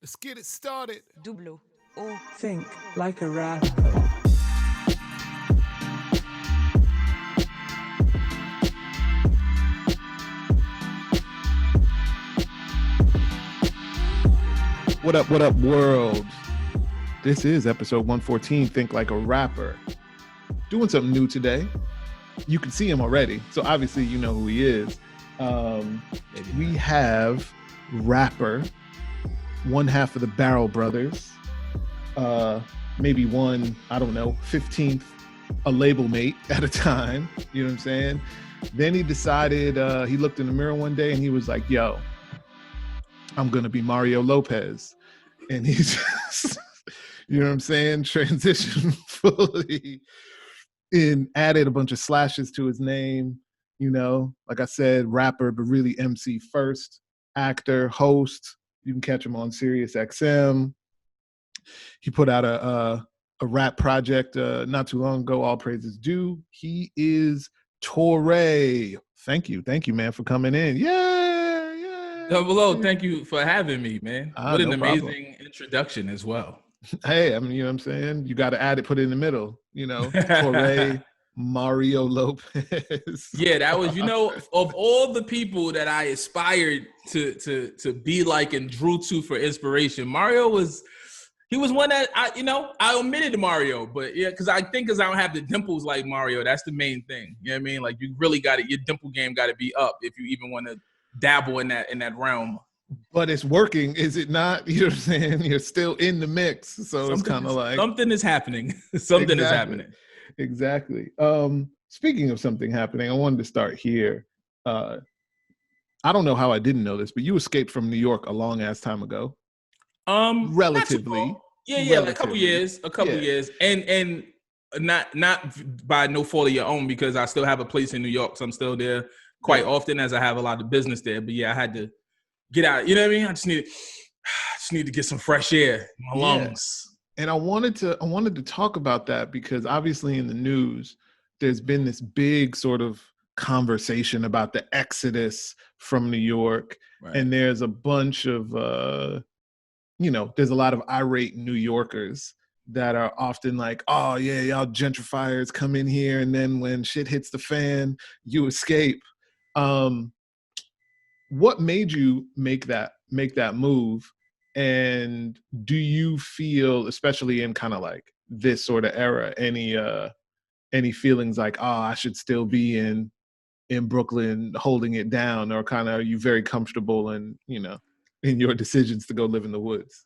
Let's get it started. Double O. Think like a rapper. What up, world? This is episode 114, Think Like a Rapper. Doing something new today. You can see him already, so obviously you know who he is. We have rapper, one half of the Barrel Brothers, maybe one, 15th, a label mate at a time, you know what I'm saying? Then he decided, he looked in the mirror one day and he was like, yo, I'm gonna be Mario Lopez. And he's just, you know what I'm saying, transitioned fully and added a bunch of slashes to his name, you know, like I said, rapper, but really MC first, actor, host. You can catch him on Sirius XM. He put out a rap project not too long ago, all praises due. He is Torae. Thank you, man, for coming in. Hello, thank you for having me, man. What an amazing introduction as well. Hey, I mean, you know what I'm saying? You got to add it, put it in the middle, you know, Torae, Mario Lopez. Yeah, that was, you know, of all the people that I aspired to be like and drew to for inspiration, Mario was one that I omitted Mario, but yeah, because I don't have the dimples like Mario. That's the main thing. You know what I mean? Like you really got it. Your dimple game got to be up if you even want to dabble in that realm. But it's working, is it not? You know what I'm saying? You're still in the mix. So it's kind of like something is happening. Something is happening. Exactly. Speaking of something happening, I wanted to start here. I don't know how I didn't know this, but you escaped from New York a long ass time ago. Relatively. Yeah, like a couple years. And not by no fault of your own, because I still have a place in New York, so I'm still there quite often as I have a lot of business there. But yeah, I had to get out. You know what I mean? I just need to get some fresh air in my lungs. And I wanted to talk about that because obviously in the news, there's been this big sort of conversation about the exodus from New York. Right. And there's a bunch of, there's a lot of irate New Yorkers that are often like, oh yeah, y'all gentrifiers come in here. And then when shit hits the fan, you escape. What made you make that move? And do you feel, especially in kind of like this sort of era, any feelings like, oh, I should still be in Brooklyn holding it down, or kind of are you very comfortable in your decisions to go live in the woods?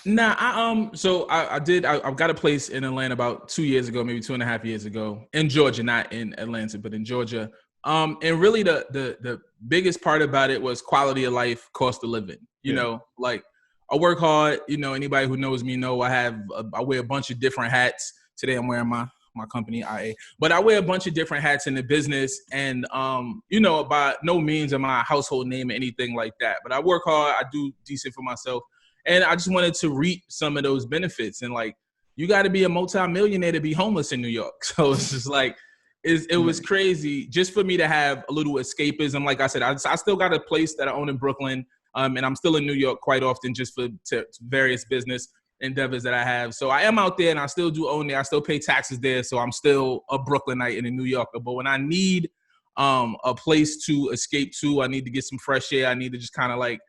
Nah, I've got a place in Atlanta about 2 years ago, maybe 2.5 years ago, in Georgia, not in Atlanta, but in Georgia. And really the biggest part about it was quality of life, cost of living. You know, like I work hard. You know, anybody who knows me know I wear a bunch of different hats. Today I'm wearing my company IA, but I wear a bunch of different hats in the business. And by no means am I a household name or anything like that. But I work hard. I do decent for myself, and I just wanted to reap some of those benefits. And like, you got to be a multimillionaire to be homeless in New York. So it's just like. It was crazy just for me to have a little escapism. Like I said, I still got a place that I own in Brooklyn, and I'm still in New York quite often just for various business endeavors that I have. So I am out there, and I still do own there. I still pay taxes there, so I'm still a Brooklynite and a New Yorker. But when I need a place to escape to, I need to get some fresh air. I need to just kind of like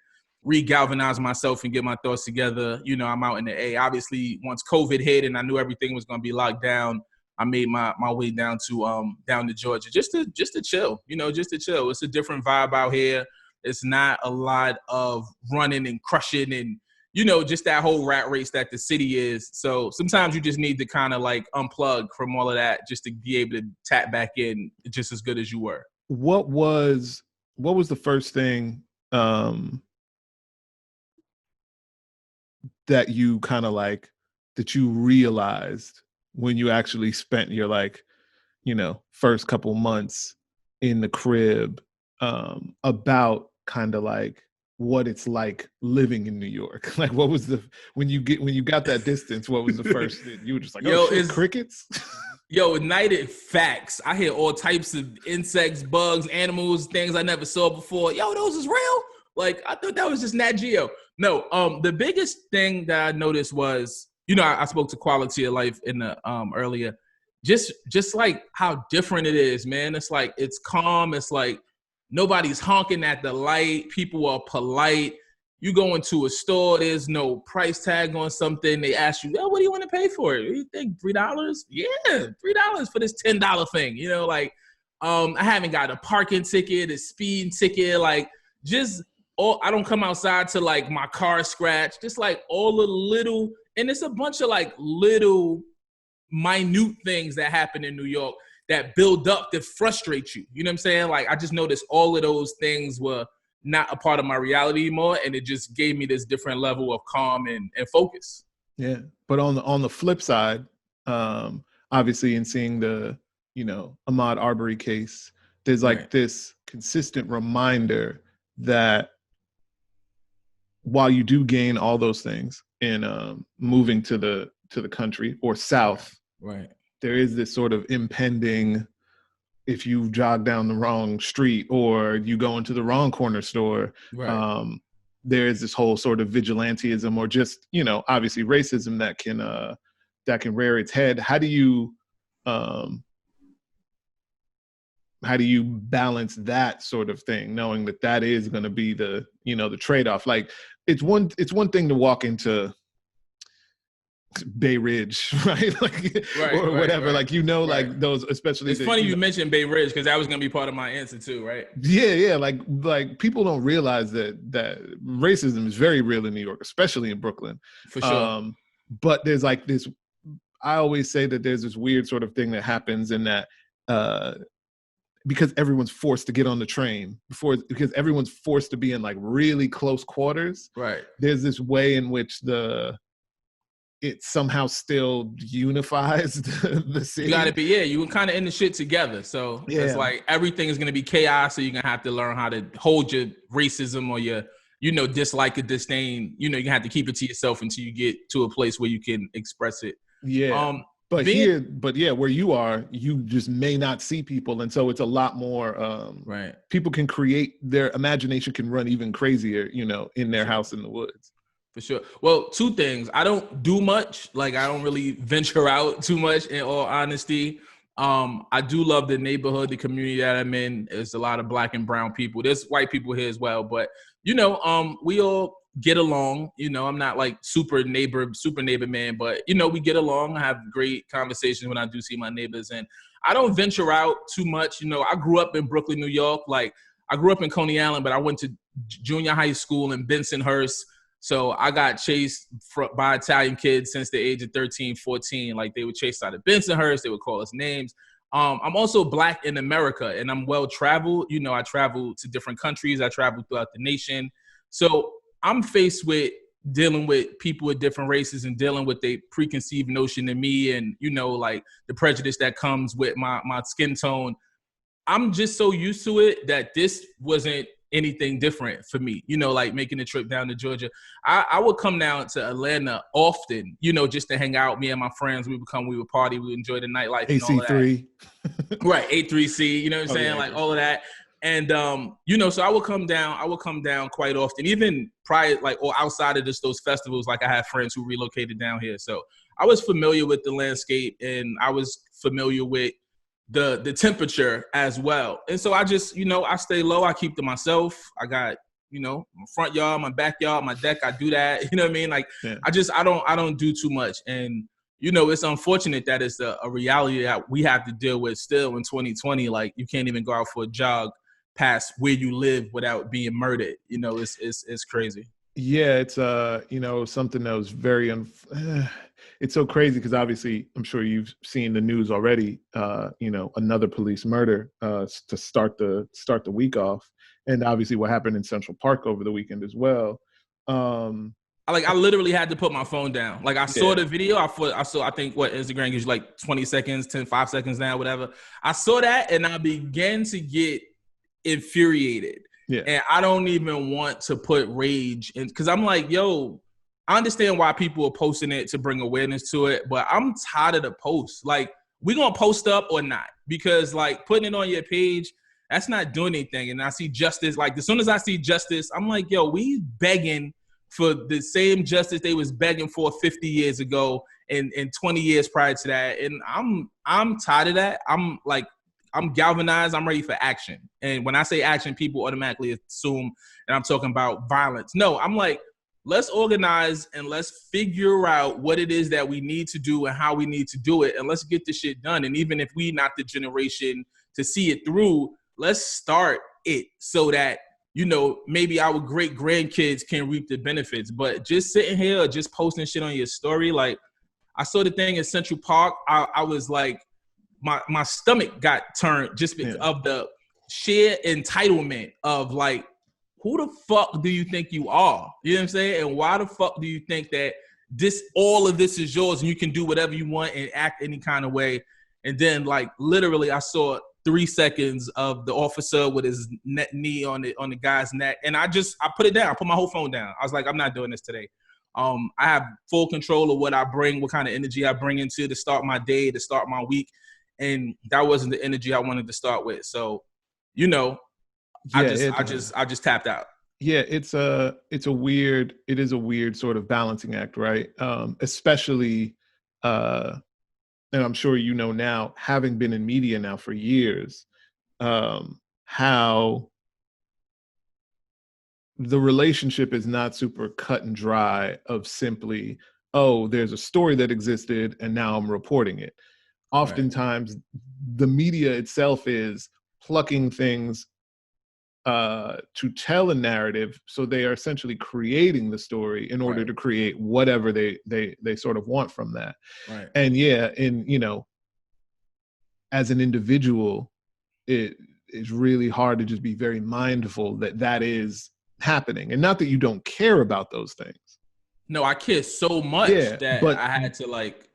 re-galvanize myself and get my thoughts together. You know, I'm out in the A. Obviously, once COVID hit and I knew everything was going to be locked down, I made my way down to Georgia just to chill, just to chill. It's a different vibe out here. It's not a lot of running and crushing and, just that whole rat race that the city is. So sometimes you just need to kind of like unplug from all of that just to be able to tap back in just as good as you were. What was the first thing that you kind of like, that you realized when you actually spent your first couple months in the crib, about kind of like what it's like living in New York? Like, what was when you got that distance, what was the first thing? You were just like, oh, shit, crickets? Nighted facts. I hear all types of insects, bugs, animals, things I never saw before. Those is real? Like, I thought that was just Nat Geo. No, the biggest thing that I noticed was, I spoke to quality of life in the earlier, just like how different it is, man. It's like it's calm. It's like nobody's honking at the light. People are polite. You go into a store, there's no price tag on something. They ask you, "Oh, what do you want to pay for it? You think $3? Yeah, $3 for this $10 thing." I haven't got a parking ticket, a speeding ticket, like just. I don't come outside to like my car scratch, just like all the little, and it's a bunch of like little minute things that happen in New York that build up that frustrate you. You know what I'm saying? Like I just noticed all of those things were not a part of my reality anymore, and it just gave me this different level of calm and focus. Yeah, but on the flip side, obviously in seeing the Ahmaud Arbery case, there's like this consistent reminder that while you do gain all those things in moving to the country or south, right, there is this sort of impending, if you jog down the wrong street or you go into the wrong corner store, there is this whole sort of vigilantism or just obviously racism that can rear its head. How do you balance that sort of thing, knowing that is going to be the the trade-off? Like it's one thing to walk into Bay Ridge, right? Like or whatever, right. Like like those, especially. It's funny you mentioned Bay Ridge because that was going to be part of my answer too, right? Yeah. Like people don't realize that racism is very real in New York, especially in Brooklyn, for sure. But there's like this. I always say that there's this weird sort of thing that happens in that. Because everyone's forced to get on the train because everyone's forced to be in like really close quarters. Right. There's this way in which it somehow still unifies the city. You gotta be, you kind of in the shit together. So it's like everything is gonna be chaos. So you're gonna have to learn how to hold your racism or your, dislike or disdain. You have to keep it to yourself until you get to a place where you can express it. Yeah. But where you are, you just may not see people. And so it's a lot more, right. People can create, their imagination can run even crazier, in their house in the woods. For sure. Well, two things. I don't do much. Like I don't really venture out too much in all honesty. I do love the neighborhood, the community that I'm in. There's a lot of Black and brown people. There's white people here as well. But, we all get along. I'm not like super neighbor man, but we get along. I have great conversations when I do see my neighbors, and I don't venture out too much. I grew up in Brooklyn, New York. Like I grew up in Coney Island, but I went to junior high school in Bensonhurst. So I got chased by Italian kids since the age of 13, 14. Like they would chase out of Bensonhurst. They would call us names. I'm also Black in America, and I'm well-traveled. I travel to different countries. I travel throughout the nation. So I'm faced with dealing with people with different races and dealing with a preconceived notion of me and, like the prejudice that comes with my skin tone. I'm just so used to it that this wasn't anything different for me, like making a trip down to Georgia. I would come down to Atlanta often, just to hang out. Me and my friends, we would party, we would enjoy the nightlife. AC3. Right, A3C, you know what I'm saying? Like all of that. And, so I would come down quite often, even prior, like, or outside of those festivals. Like I have friends who relocated down here. So I was familiar with the landscape and I was familiar with the temperature as well. And so I just, I stay low. I keep to myself. I got, my front yard, my backyard, my deck. I do that. You know what I mean? Like, I don't do too much. And, it's unfortunate that it's a reality that we have to deal with still in 2020. Like you can't even go out for a jog past where you live without being murdered. It's crazy. Yeah, it's something that was very it's so crazy because obviously I'm sure you've seen the news already. Another police murder to start the week off, and obviously what happened in Central Park over the weekend as well. I literally had to put my phone down. Like I saw the video. I saw I think what Instagram gives you like 20 seconds, 5 seconds now, whatever. I saw that and I began to get infuriated. Yeah. And I don't even want to put rage in because I'm like, yo, I understand why people are posting it to bring awareness to it, but I'm tired of the posts. Like, we gonna post up or not? Because like putting it on your page, that's not doing anything. And I see justice. Like as soon as I see justice, I'm like, yo, we begging for the same justice they was begging for 50 years ago and 20 years prior to that. And I'm tired of that. I'm galvanized. I'm ready for action. And when I say action, people automatically assume that I'm talking about violence. No, I'm like, let's organize and let's figure out what it is that we need to do and how we need to do it. And let's get this shit done. And even if we not the generation to see it through, let's start it so that, you know, maybe our great grandkids can reap the benefits. But just sitting here or just posting shit on your story, like I saw the thing in Central Park. I was like, my stomach got turned just because of the sheer entitlement of like, who the fuck do you think you are? You know what I'm saying? And why the fuck do you think that all of this is yours and you can do whatever you want and act any kind of way? And then like literally I saw 3 seconds of the officer with his knee on the guy's neck. And I put it down, I put my whole phone down. I was like, I'm not doing this today. I have full control of what I bring, what kind of energy I bring into to start my day, to start my week. And that wasn't the energy I wanted to start with. So, you know, I just tapped out. Yeah, it is a weird sort of balancing act, right? Especially, and I'm sure you know now, having been in media now for years, how the relationship is not super cut and dry of simply, oh, there's a story that existed and now I'm reporting it. Oftentimes, the media itself is plucking things to tell a narrative, so they are essentially creating the story in order to create whatever they sort of want from that. Right. And you know, as an individual, it is really hard to just be very mindful that is happening, and not that you don't care about those things. No, I care so much that I had to like.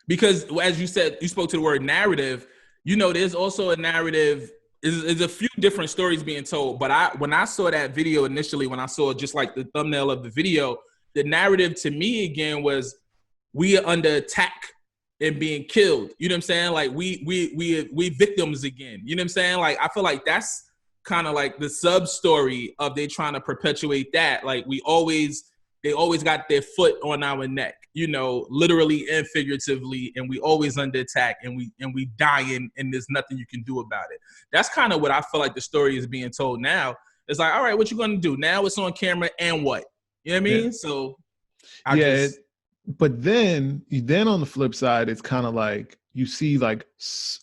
Because as you said, you spoke to the word narrative, you know, there's also a narrative, is a few different stories being told. But when I saw that video initially, when I saw just like the thumbnail of the video, the narrative to me again was we are under attack and being killed. You know what I'm saying? Like we victims again. You know what I'm saying? Like I feel like that's kind of like the sub story of they trying to perpetuate that. Like they always got their foot on our neck, you know, literally and figuratively, and we always under attack and we dying and there's nothing you can do about it. That's kind of what I feel like the story is being told now. It's like, all right, what you gonna do? Now it's on camera and what? You know what I mean? So but then on the flip side, it's kind of like you see like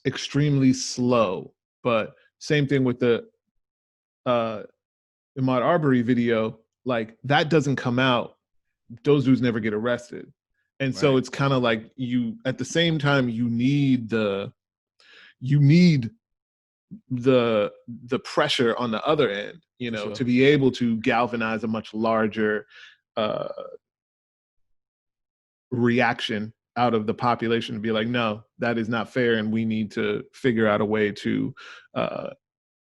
extremely slow, but same thing with the Ahmaud Arbery video. Like that doesn't come out, those dudes never get arrested. And so it's kind of like you, at the same time, you need the pressure on the other end, you know, to be able to galvanize a much larger reaction out of the population to be like, no, that is not fair. And we need to figure out a way to,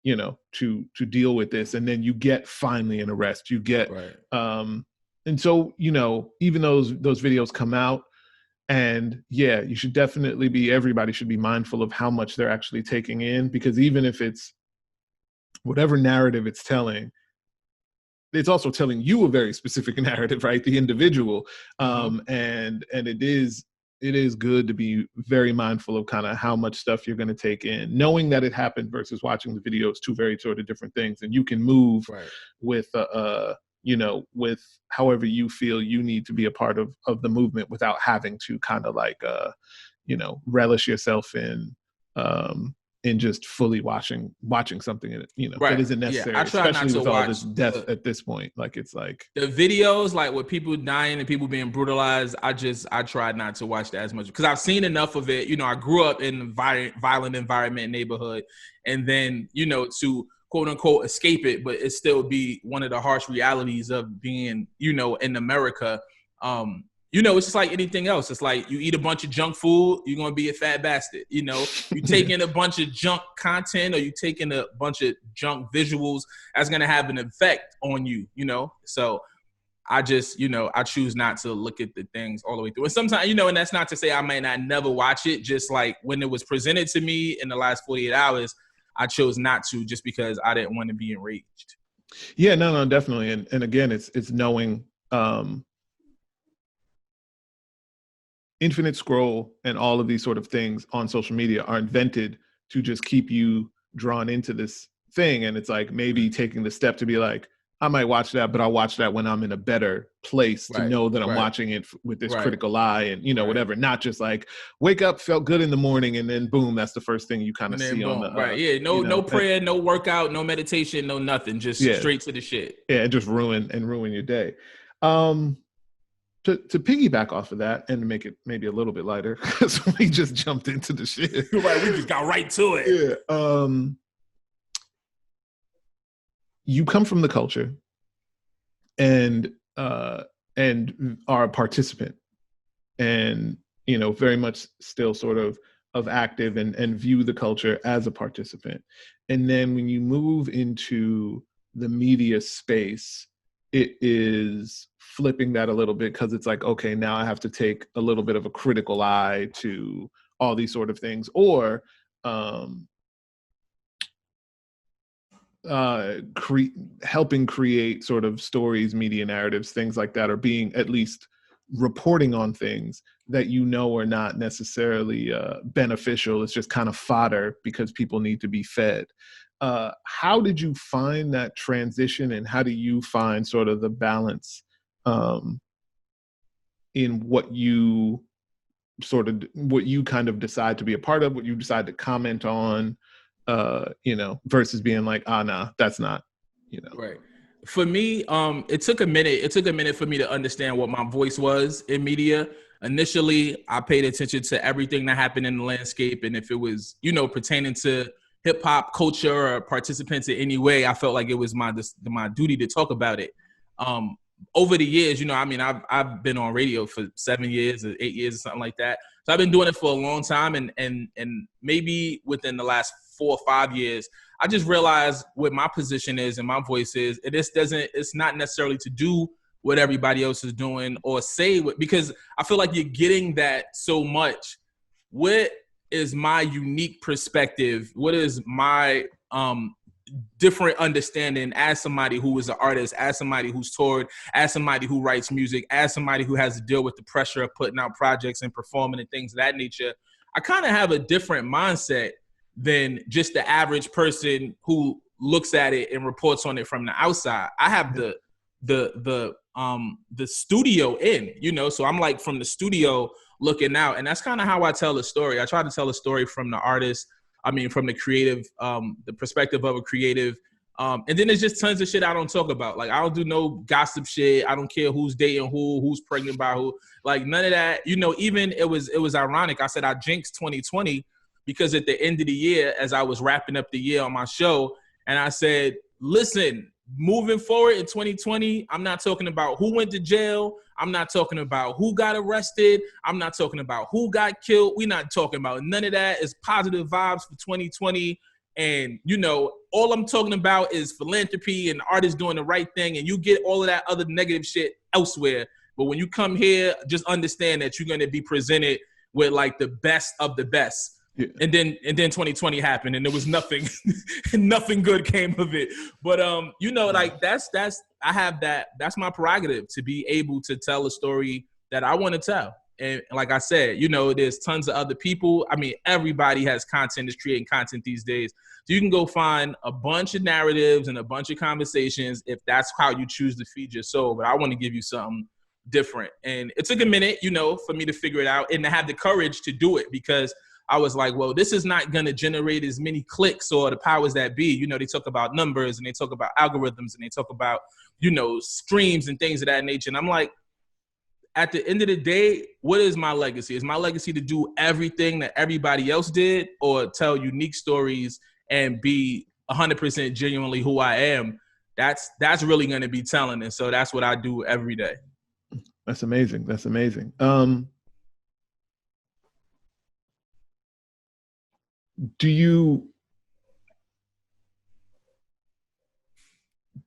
you know, to deal with this. And then you get finally an arrest, you get, and so, you know, even those videos come out, and you should definitely everybody should be mindful of how much they're actually taking in, because even if it's whatever narrative it's telling, it's also telling you a very specific narrative, right? The individual. And it is good to be very mindful of kind of how much stuff you're going to take in, knowing that it happened versus watching the videos, two very sort of different things. And you can move with, you know, with however you feel you need to be a part of the movement without having to kind of like, you know, relish yourself in just fully watching something, you know, that isn't necessary, especially with all this death at this point. Like, it's like the videos, like with people dying and people being brutalized, I tried not to watch that as much because I've seen enough of it. You know, I grew up in a violent environment, neighborhood, and then, you know, to quote unquote escape it, but it still be one of the harsh realities of being, you know, in America. You know, it's just like anything else. It's like you eat a bunch of junk food, you're going to be a fat bastard. You know, you taking a bunch of junk content or you taking a bunch of junk visuals, that's going to have an effect on you, you know? So I just, you know, I choose not to look at the things all the way through. And sometimes, you know, and that's not to say I might not never watch it. Just like when it was presented to me in the last 48 hours, I chose not to, just because I didn't want to be enraged. Yeah, no, definitely. And again, it's knowing infinite scroll and all of these sort of things on social media are invented to just keep you drawn into this thing. And it's like maybe taking the step to be like, I might watch that, but I'll watch that when I'm in a better place to Right, know that I'm right, watching it with this right, critical eye and, right. whatever. Not just like wake up, felt good in the morning, and then boom, that's the first thing you kind of And then see on the, boom, right? Yeah, no prayer, no workout, no meditation, no nothing. Just yeah, straight to the shit. yeah, and just ruin your day. Um, to piggyback off of that and to make it maybe a little bit lighter, because we just jumped into the shit. Right, we just got right to it. Yeah. You come from the culture and are a participant and very much still sort of active and view the culture as a participant. And then when you move into the media space, it is flipping that a little bit because it's like, okay, now I have to take a little bit of a critical eye to all these sort of things, or um, helping create sort of stories, media narratives, things like that, or being at least reporting on things that are not necessarily beneficial. It's just kind of fodder because people need to be fed. How did you find that transition, and how do you find sort of the balance in what you kind of decide to be a part of, what you decide to comment on, versus being like, nah, that's not, Right. For me, it took a minute. It took a minute for me to understand what my voice was in media. Initially, I paid attention to everything that happened in the landscape, and if it was, pertaining to hip hop culture or participants in any way, I felt like it was my duty to talk about it. Over the years, I've been on radio for 7 years or 8 years or something like that. So I've been doing it for a long time, and maybe within the last 4 or 5 years, I just realized what my position is and my voice is. It's not necessarily to do what everybody else is doing or say what, because I feel like you're getting that so much. What is my unique perspective? What is my different understanding as somebody who is an artist, as somebody who's toured, as somebody who writes music, as somebody who has to deal with the pressure of putting out projects and performing and things of that nature? I kind of have a different mindset than just the average person who looks at it and reports on it from the outside. I have the studio in, so I'm like from the studio looking out, and that's kind of how I tell the story. I try to tell a story from the artist. From the creative, the perspective of a creative. And then there's just tons of shit I don't talk about. Like, I don't do no gossip shit. I don't care who's dating who's pregnant by who. Like, none of that. Even it was ironic. I said I jinxed 2020 because at the end of the year, as I was wrapping up the year on my show, and I said, listen, moving forward in 2020, I'm not talking about who went to jail. I'm not talking about who got arrested. I'm not talking about who got killed. We're not talking about none of that. It's positive vibes for 2020. And, all I'm talking about is philanthropy and artists doing the right thing. And you get all of that other negative shit elsewhere. But when you come here, just understand that you're going to be presented with like the best of the best. Yeah. And then 2020 happened, and there was nothing, nothing good came of it. But like that's I have that. That's my prerogative to be able to tell a story that I want to tell. And like I said, there's tons of other people. Everybody has content, is creating content these days. So you can go find a bunch of narratives and a bunch of conversations if that's how you choose to feed your soul. But I want to give you something different. And it took a minute, for me to figure it out and to have the courage to do it, because I was like, well, this is not going to generate as many clicks or the powers that be. They talk about numbers and they talk about algorithms and they talk about, streams and things of that nature. And I'm like, at the end of the day, what is my legacy? Is my legacy to do everything that everybody else did, or tell unique stories and be 100% genuinely who I am? That's really going to be telling. And so that's what I do every day. That's amazing. That's amazing.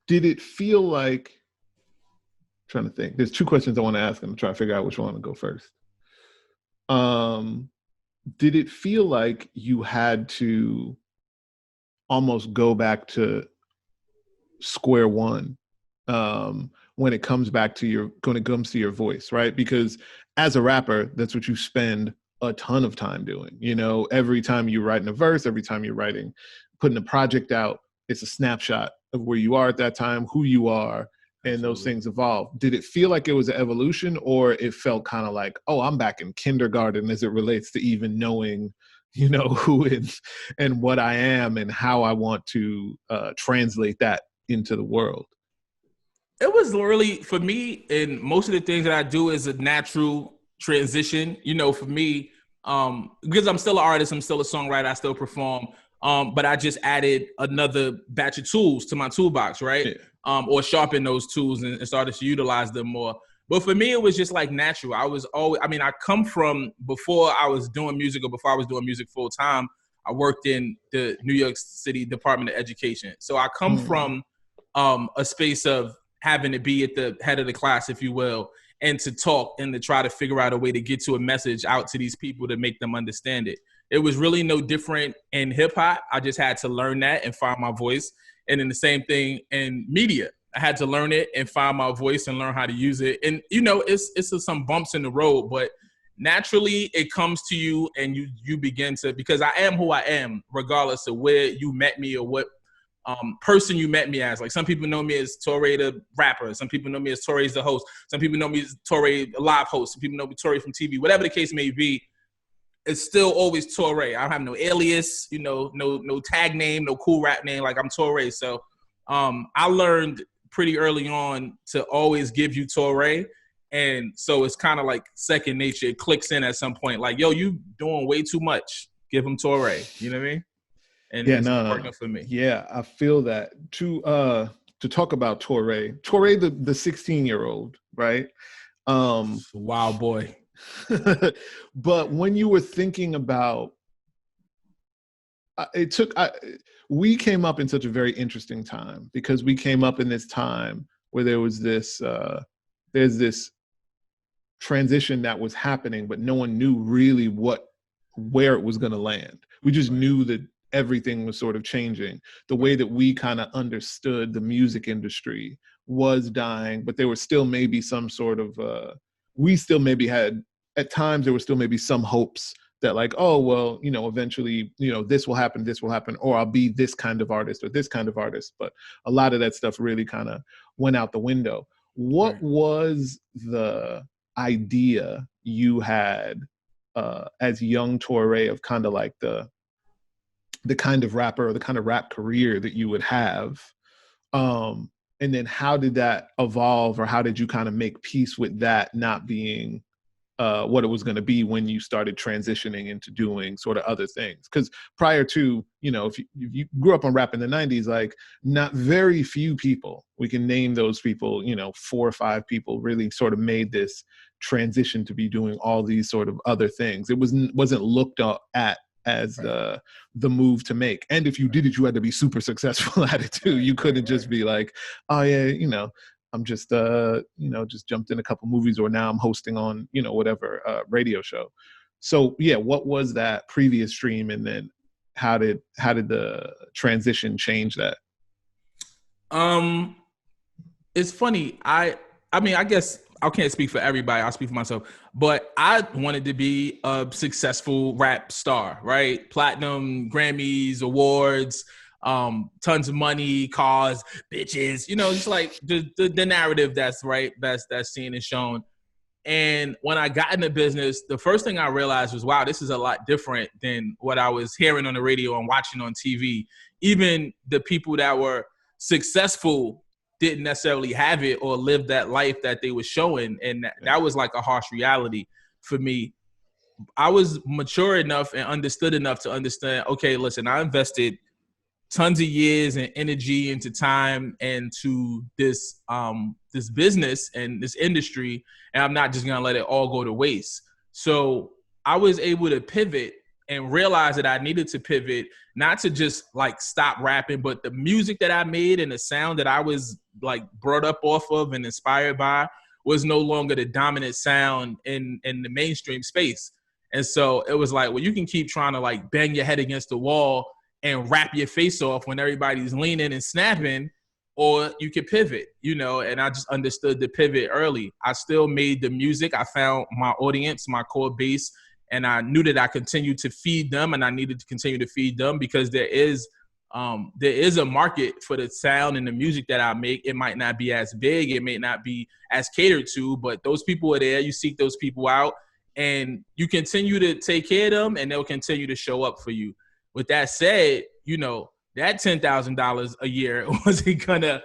Did it feel like, I'm trying to think, there's two questions I want to ask and I'm trying to figure out which one to go first. Did it feel like you had to almost go back to square one when it comes to your voice, right? Because as a rapper, that's what you spend a ton of time doing. Every time you're writing a verse, every time you're putting a project out, it's a snapshot of where you are at that time, who you are, and those things evolve. Did it feel like it was an evolution, or it felt kind of like, oh, I'm back in kindergarten as it relates to even knowing, who and what I am and how I want to translate that into the world? It was really, for me, and most of the things that I do is a natural transition. For me, because I'm still an artist, I'm still a songwriter, I still perform. But I just added another batch of tools to my toolbox, right? Yeah. Or sharpen those tools and started to utilize them more. But for me, it was just like natural. I come from, before I was doing music or before I was doing music full time, I worked in the New York City Department of Education. So I come from a space of having to be at the head of the class, if you will, and to talk and to try to figure out a way to get to a message out to these people to make them understand it. It was really no different in hip hop. I just had to learn that and find my voice. And then the same thing in media. I had to learn it and find my voice and learn how to use it. And, it's some bumps in the road, but naturally it comes to you and you begin to, because I am who I am, regardless of where you met me or what person you met me as. Like, some people know me as Torae the rapper. Some people know me as Torae the host. Some people know me as Torae the live host. Some people know me Torae from TV. Whatever the case may be, it's still always Torae. I don't have no alias, no tag name, no cool rap name. Like, I'm Torae. So I learned pretty early on to always give you Torae. And so it's kind of like second nature. It clicks in at some point. Like, yo, you doing way too much. Give him Torae. You know what I mean? And yeah, it's no, working for me. Yeah, I feel that. To talk about Torae, the 16-year-old, right? Wild boy. But when you were thinking about, we came up in such a very interesting time, because we came up in this time where there was there's this transition that was happening, but no one knew really where it was going to land. We just knew that everything was sort of changing. The way that we kind of understood the music industry was dying, but there was still maybe some sort of, we still maybe had, at times there was still maybe some hopes that, like, oh, well, eventually, this will happen, or I'll be this kind of artist or this kind of artist. But a lot of that stuff really kind of went out the window. What was the idea you had as young Torae of kind of like the kind of rapper or the kind of rap career that you would have? And then how did that evolve, or how did you kind of make peace with that not being what it was going to be when you started transitioning into doing sort of other things? Because prior to, if you grew up on rap in the 90s, like, not very few people, we can name those people, 4 or 5 people really sort of made this transition to be doing all these sort of other things. It wasn't looked at as the move to make. And if you did it, you had to be super successful at it too. You couldn't just be like, oh yeah, I'm just just jumped in a couple movies, or now I'm hosting on, whatever radio show. So yeah, what was that previous stream, and then how did the transition change that? It's funny. I mean, I guess I can't speak for everybody. I'll speak for myself. But I wanted to be a successful rap star, right? Platinum, Grammys, awards, tons of money, cars, bitches, just like the narrative that's right, that's seen and shown. And when I got in the business, the first thing I realized was, wow, this is a lot different than what I was hearing on the radio and watching on TV. Even the people that were successful didn't necessarily have it or live that life that they were showing. And that was like a harsh reality for me. I was mature enough and understood enough to understand, okay, listen, I invested tons of years and energy into time and to this this business and this industry, and I'm not just gonna let it all go to waste. So I was able to pivot and realize that I needed to pivot, not to just like stop rapping, but the music that I made and the sound that I was like brought up off of and inspired by was no longer the dominant sound in the mainstream space. And so it was like, well, you can keep trying to like bang your head against the wall and rap your face off when everybody's leaning and snapping, or you could pivot, and I just understood the pivot early. I still made the music. I found my audience, my core base, and I knew that I continued to feed them, and I needed to continue to feed them because there is a market for the sound and the music that I make. It might not be as big, it may not be as catered to, but those people are there. You seek those people out, and you continue to take care of them, and they'll continue to show up for you. With that said, that $10,000 a year wasn't gonna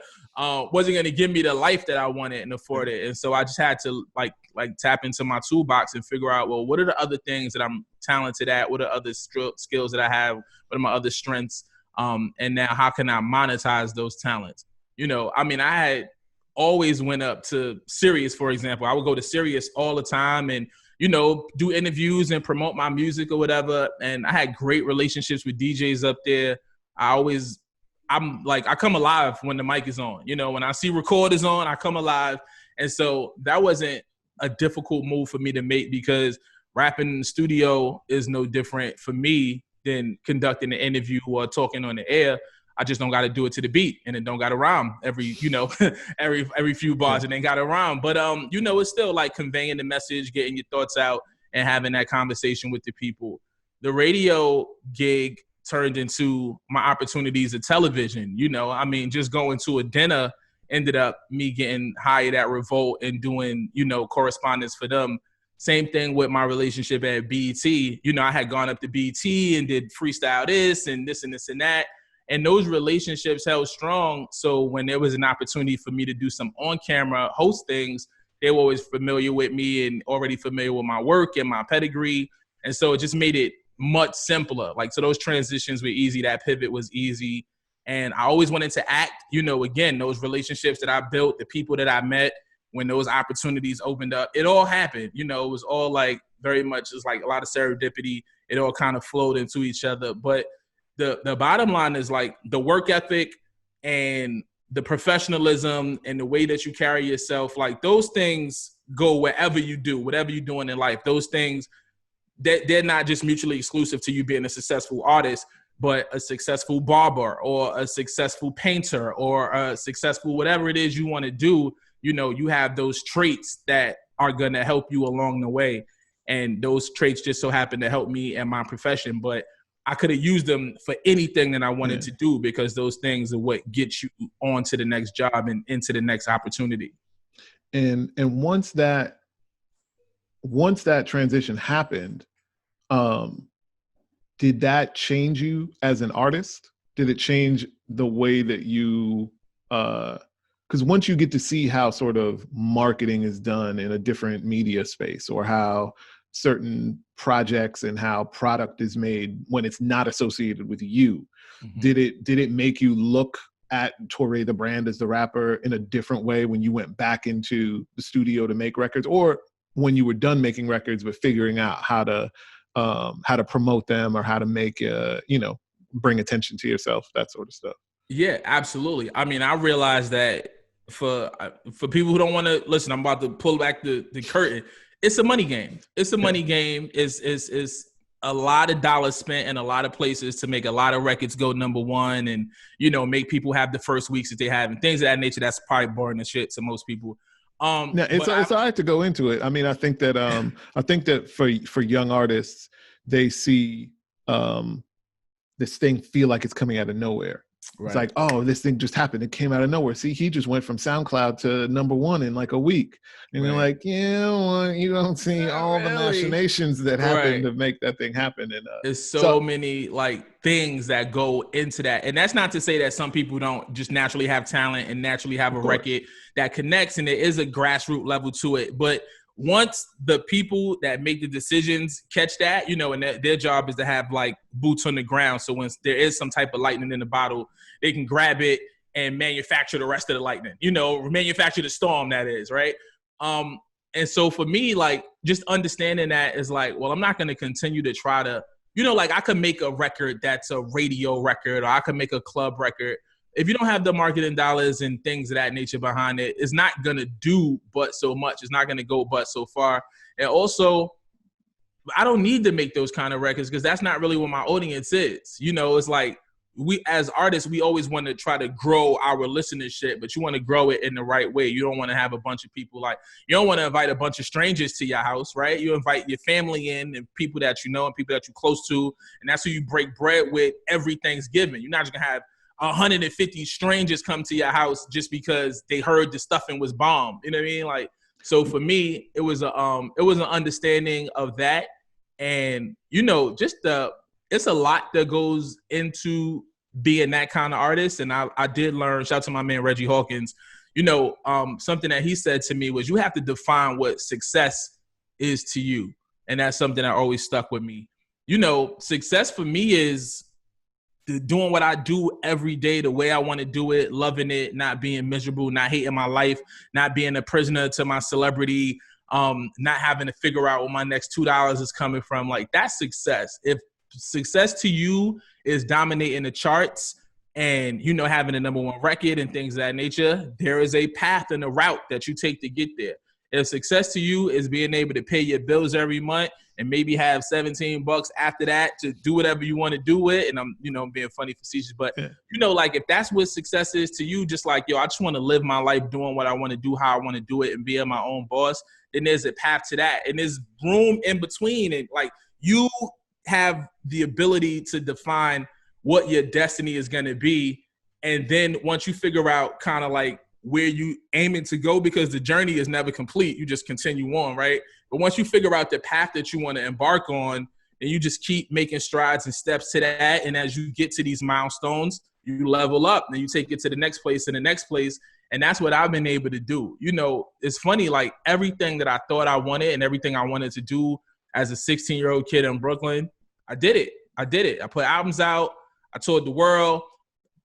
give me the life that I wanted and afforded. And so I just had to like tap into my toolbox and figure out, well, what are the other things that I'm talented at? What are other skills that I have? What are my other strengths? And now how can I monetize those talents? I had always went up to Sirius, for example. I would go to Sirius all the time and, do interviews and promote my music or whatever. And I had great relationships with DJs up there. I come alive when the mic is on. When I see recorders on, I come alive. And so that wasn't a difficult move for me to make because rapping in the studio is no different for me than conducting an interview or talking on the air. I just don't got to do it to the beat, and it don't got to rhyme every few bars, and then got to rhyme. But it's still like conveying the message, getting your thoughts out, and having that conversation with the people. The radio gig turned into my opportunities at television. Just going to a dinner ended up me getting hired at Revolt and doing, correspondence for them. Same thing with my relationship at BET. I had gone up to BET and did freestyle this and this and this and that. And those relationships held strong. So when there was an opportunity for me to do some on-camera host things, they were always familiar with me and already familiar with my work and my pedigree. And so it just made it much simpler. So those transitions were easy. That pivot was easy. And I always wanted to act, again, those relationships that I built, the people that I met, when those opportunities opened up, it all happened. It was all very much just a lot of serendipity. It all kind of flowed into each other. But the bottom line is the work ethic and the professionalism and the way that you carry yourself, those things go wherever you do, whatever you're doing in life. Those things, they're not just mutually exclusive to you being a successful artist, but a successful barber or a successful painter or a successful whatever it is you want to do. You have those traits that are going to help you along the way. And those traits just so happen to help me in my profession. But I could have used them for anything that I wanted to do because those things are what gets you on to the next job and into the next opportunity. And once that transition happened, did that change you as an artist? Did it change the way that you, because once you get to see how sort of marketing is done in a different media space or how certain projects and how product is made when it's not associated with you, did it make you look at Torae the brand as the rapper in a different way when you went back into the studio to make records, or when you were done making records but figuring out how to promote them or how to make bring attention to yourself, that sort of stuff? Yeah, absolutely. I realized that for people who don't want to listen, I'm about to pull back the curtain. It's a money game. It's a money game. It's a lot of dollars spent in a lot of places to make a lot of records go number one and, make people have the first weeks that they have and things of that nature. That's probably boring as shit to most people. Now, it's all right to go into it. I think that for young artists, they see this thing feel like it's coming out of nowhere. Right. It's like, oh, this thing just happened. It came out of nowhere. See, he just went from SoundCloud to number one in a week. And you're like, well, you don't see all the machinations that happen to make that thing happen. And there's so many things that go into that. And that's not to say that some people don't just naturally have talent and naturally have a record that connects. And there is a grassroots level to it. But once the people that make the decisions catch that, and their job is to have boots on the ground. So when there is some type of lightning in the bottle, they can grab it and manufacture the rest of the lightning, manufacture the storm, that is, right? And so for me, just understanding that is well, I'm not going to continue to try to, I could make a record that's a radio record, or I could make a club record. If you don't have the marketing dollars and things of that nature behind it, it's not going to do but so much. It's not going to go but so far. And also, I don't need to make those kind of records because that's not really what my audience is. It's we as artists, we always want to try to grow our listenership, but you want to grow it in the right way. You don't want to have a bunch of people you don't want to invite a bunch of strangers to your house, right? You invite your family in and people that you know and people that you're close to, and that's who you break bread with every Thanksgiving. You're not just gonna have 150 strangers come to your house just because they heard the stuffing was bomb. You know what I mean? Like, so for me, it was an understanding of that, and it's a lot that goes into being that kind of artist. And I did learn, shout out to my man Reggie Hawkins, something that he said to me was, you have to define what success is to you. And that's something that always stuck with me. Success for me is doing what I do every day the way I want to do it, loving it, not being miserable, not hating my life, not being a prisoner to my celebrity, not having to figure out where my next $2 is coming from. Like, that's success. If success to you is dominating the charts and, having a #1 record and things of that nature, there is a path and a route that you take to get there. If success to you is being able to pay your bills every month and maybe have $17 after that to do whatever you want to do with, and I'm, being funny facetious, but like, if that's what success is to you, just like, I just want to live my life doing what I want to do, how I want to do it, and being my own boss, then there's a path to that. And there's room in between. And like, you have the ability to define what your destiny is going to be. And then once you figure out kind of like where you aiming to go, because the journey is never complete, you just continue on, right? But once you figure out the path that you want to embark on, and you just keep making strides and steps to that, and as you get to these milestones, you level up, and you take it to the next place and the next place. And that's what I've been able to do. It's funny, like, everything that I thought I wanted and everything I wanted to do as a 16-year-old kid in Brooklyn, I did it. I put albums out. I toured the world.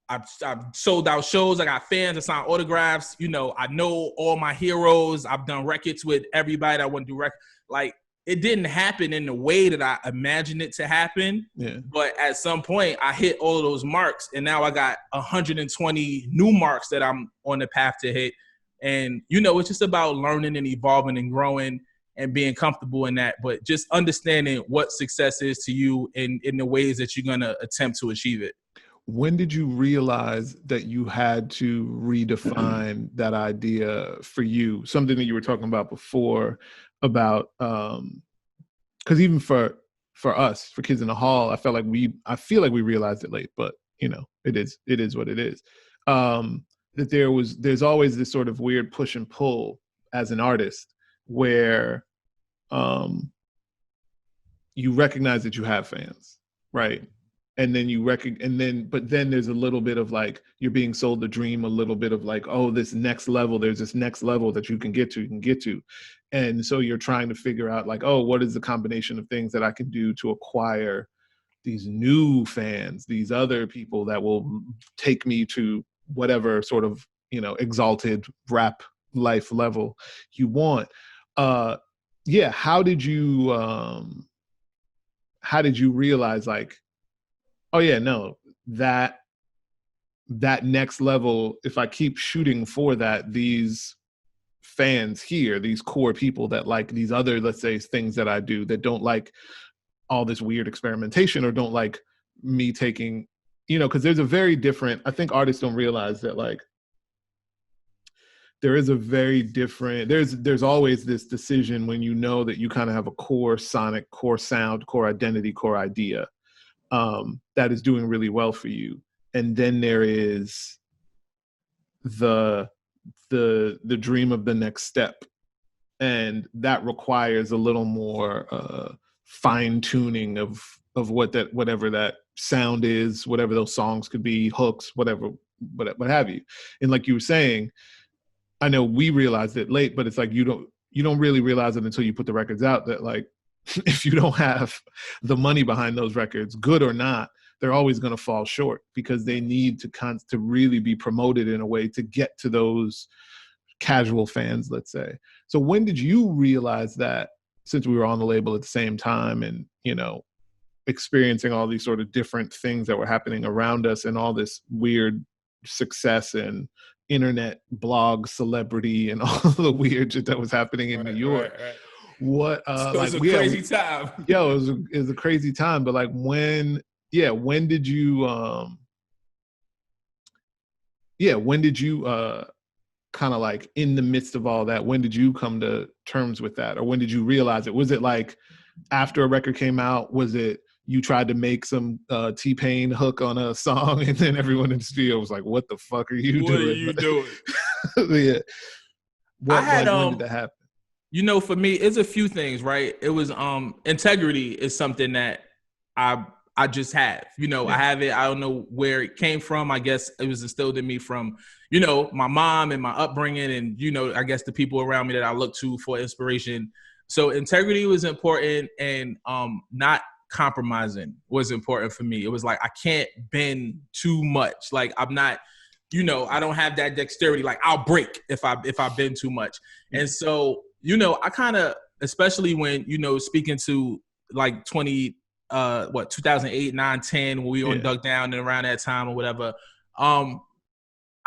I've sold out shows. I got fans. I signed autographs. I know all my heroes. I've done records with everybody that I want to do records. Like, it didn't happen in the way that I imagined it to happen. Yeah. But at some point, I hit all of those marks, and now I got 120 new marks that I'm on the path to hit. And, it's just about learning and evolving and growing and being comfortable in that, but just understanding what success is to you in the ways that you're going to attempt to achieve it. When did you realize that you had to redefine that idea for you? Something that you were talking about before about, because even for us, for Kids in the Hall, I feel like we realized it late, but it is what it is. That there's always this sort of weird push and pull as an artist where you recognize that you have fans, right? And then but then there's a little bit of like, you're being sold the dream, a little bit of like, oh, there's this next level that you can get to. And so you're trying to figure out like, oh, what is the combination of things that I can do to acquire these new fans, these other people that will take me to whatever sort of, exalted rap life level you want. How did you realize like, oh yeah, no, that next level, if I keep shooting for that, these fans here, these core people that like these other, let's say, things that I do, that don't like all this weird experimentation or don't like me taking, because there's a very different, I think artists don't realize that like, there is a very different, there's always this decision when that you kind of have a core sonic, core sound, core identity, core idea that is doing really well for you. And then there is the dream of the next step. And that requires a little more fine tuning of whatever that sound is, whatever those songs could be, hooks, whatever, what have you. And like you were saying, I know we realized it late, but it's like you don't really realize it until you put the records out that like, if you don't have the money behind those records, good or not, they're always going to fall short because they need to really be promoted in a way to get to those casual fans, let's say. So when did you realize that, since we were on the label at the same time and, experiencing all these sort of different things that were happening around us and all this weird success and internet blog celebrity and all the weird shit that was happening in New York? Right. What so it was a crazy time. It was a crazy time. But like when did you when did you kind of like in the midst of all that, when did you come to terms with that? Or when did you realize it? Was it like after a record came out? Was it you tried to make some T-Pain hook on a song and then everyone in the studio was like, what the fuck are you doing? What are you doing? Yeah. I had when did that happen? You know, for me, it's a few things, right? It was integrity is something that I just have. You know, I have it. I don't know where it came from. I guess it was instilled in me from, you know, my mom and my upbringing, and you know, I guess the people around me that I look to for inspiration. So integrity was important, and not compromising was important for me. It was like I can't bend too much. Like I'm not, you know, I don't have that dexterity. Like I'll break if I bend too much. And so, you know, I kind of, especially when, you know, speaking to like 2008, 9, 10, when we were on Duck Down and around that time or whatever. I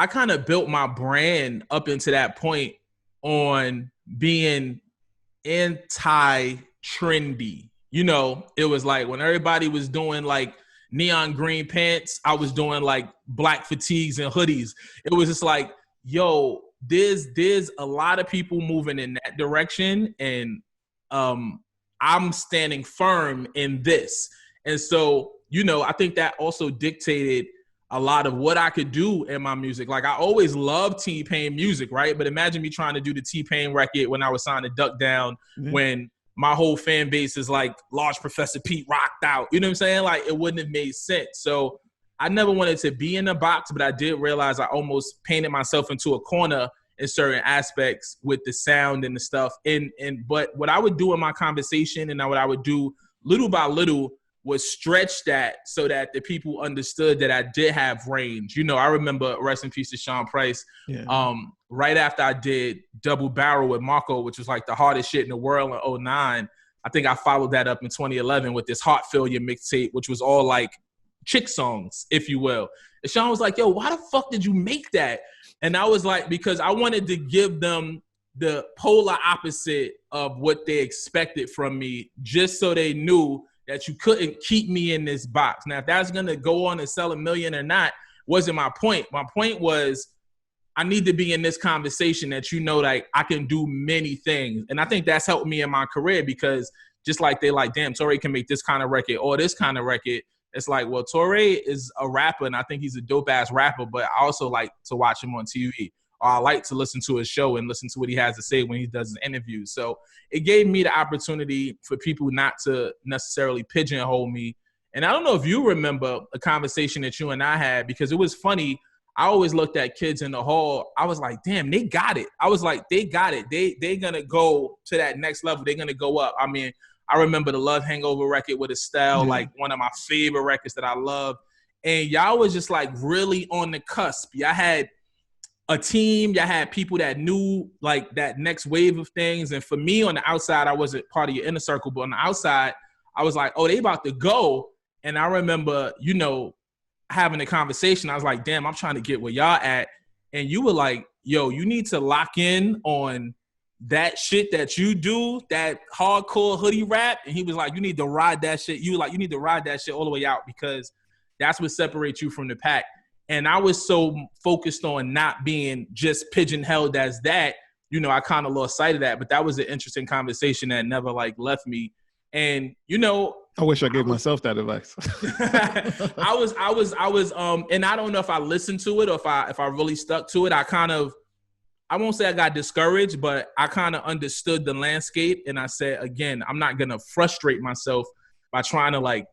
kind of built my brand up into that point on being anti-trendy. You know, it was like when everybody was doing like neon green pants, I was doing like black fatigues and hoodies. It was just like, yo, there's a lot of people moving in that direction, and I'm standing firm in this. And so, you know, I think that also dictated a lot of what I could do in my music. Like I always loved T-Pain music, right? But imagine me trying to do the T-Pain record when I was signed to Duck Down, when my whole fan base is like Large Professor Pete rocked out. You know what I'm saying? Like it wouldn't have made sense. So I never wanted to be in a box, but I did realize I almost painted myself into a corner in certain aspects with the sound and the stuff. But what I would do in my conversation and what I would do little by little was stretch that so that the people understood that I did have range. You know, I remember, rest in peace to Sean Price, right after I did Double Barrel with Marco, which was like the hardest shit in the world in 2009. I think I followed that up in 2011 with this Heart Failure mixtape, which was all like chick songs, if you will. And Sean was like, yo, why the fuck did you make that? And I was like, because I wanted to give them the polar opposite of what they expected from me, just so they knew that you couldn't keep me in this box. Now, if that's going to go on and sell 1 million or not, wasn't my point. My point was I need to be in this conversation that, you know, like I can do many things. And I think that's helped me in my career, because just like they like, damn, Torae can make this kind of record or this kind of record. It's like, well, Torae is a rapper, and I think he's a dope-ass rapper, but I also like to watch him on TV. Or I like to listen to his show and listen to what he has to say when he does his interviews. So it gave me the opportunity for people not to necessarily pigeonhole me. And I don't know if you remember a conversation that you and I had, because it was funny. I always looked at kids in the hall. I was like, damn, they got it. I was like, they got it. They're going to go to that next level. They're going to go up. I mean, I remember the Love Hangover record with Estelle, like one of my favorite records that I love. And y'all was just like really on the cusp. Y'all had a team, y'all had people that knew like that next wave of things. And for me on the outside, I wasn't part of your inner circle, but on the outside, I was like, oh, they about to go. And I remember, you know, having a conversation. I was like, damn, I'm trying to get where y'all at. And you were like, yo, you need to lock in on that shit that you do, that hardcore hoodie rap. And he was like, you need to ride that shit. You were like, you need to ride that shit all the way out, because that's what separates you from the pack. And I was so focused on not being just pigeonholed as that, you know, I kind of lost sight of that. But that was an interesting conversation that never like left me. And, you know, I wish I gave myself that advice. I was, and I don't know if I listened to it or if I really stuck to it. I won't say I got discouraged, but I kind of understood the landscape. And I said, again, I'm not going to frustrate myself by trying to like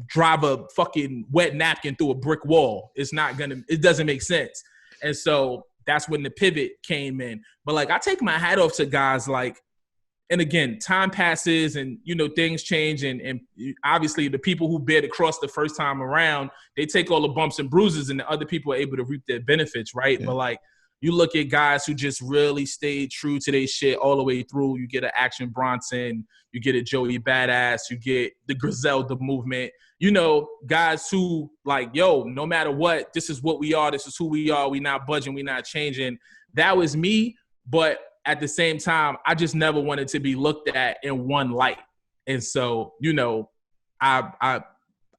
drive a fucking wet napkin through a brick wall. It doesn't make sense. And so that's when the pivot came in. But like, I take my hat off to guys like, and again, time passes and, you know, things change. And obviously the people who bear the cross the first time around, they take all the bumps and bruises, and the other people are able to reap their benefits, right? Yeah. But like, you look at guys who just really stayed true to their shit all the way through. You get an Action Bronson, you get a Joey Badass, you get the Griselda movement. You know, guys who like, yo, no matter what, this is what we are. This is who we are. We not budging. We not changing. That was me. But at the same time, I just never wanted to be looked at in one light. And so, you know, I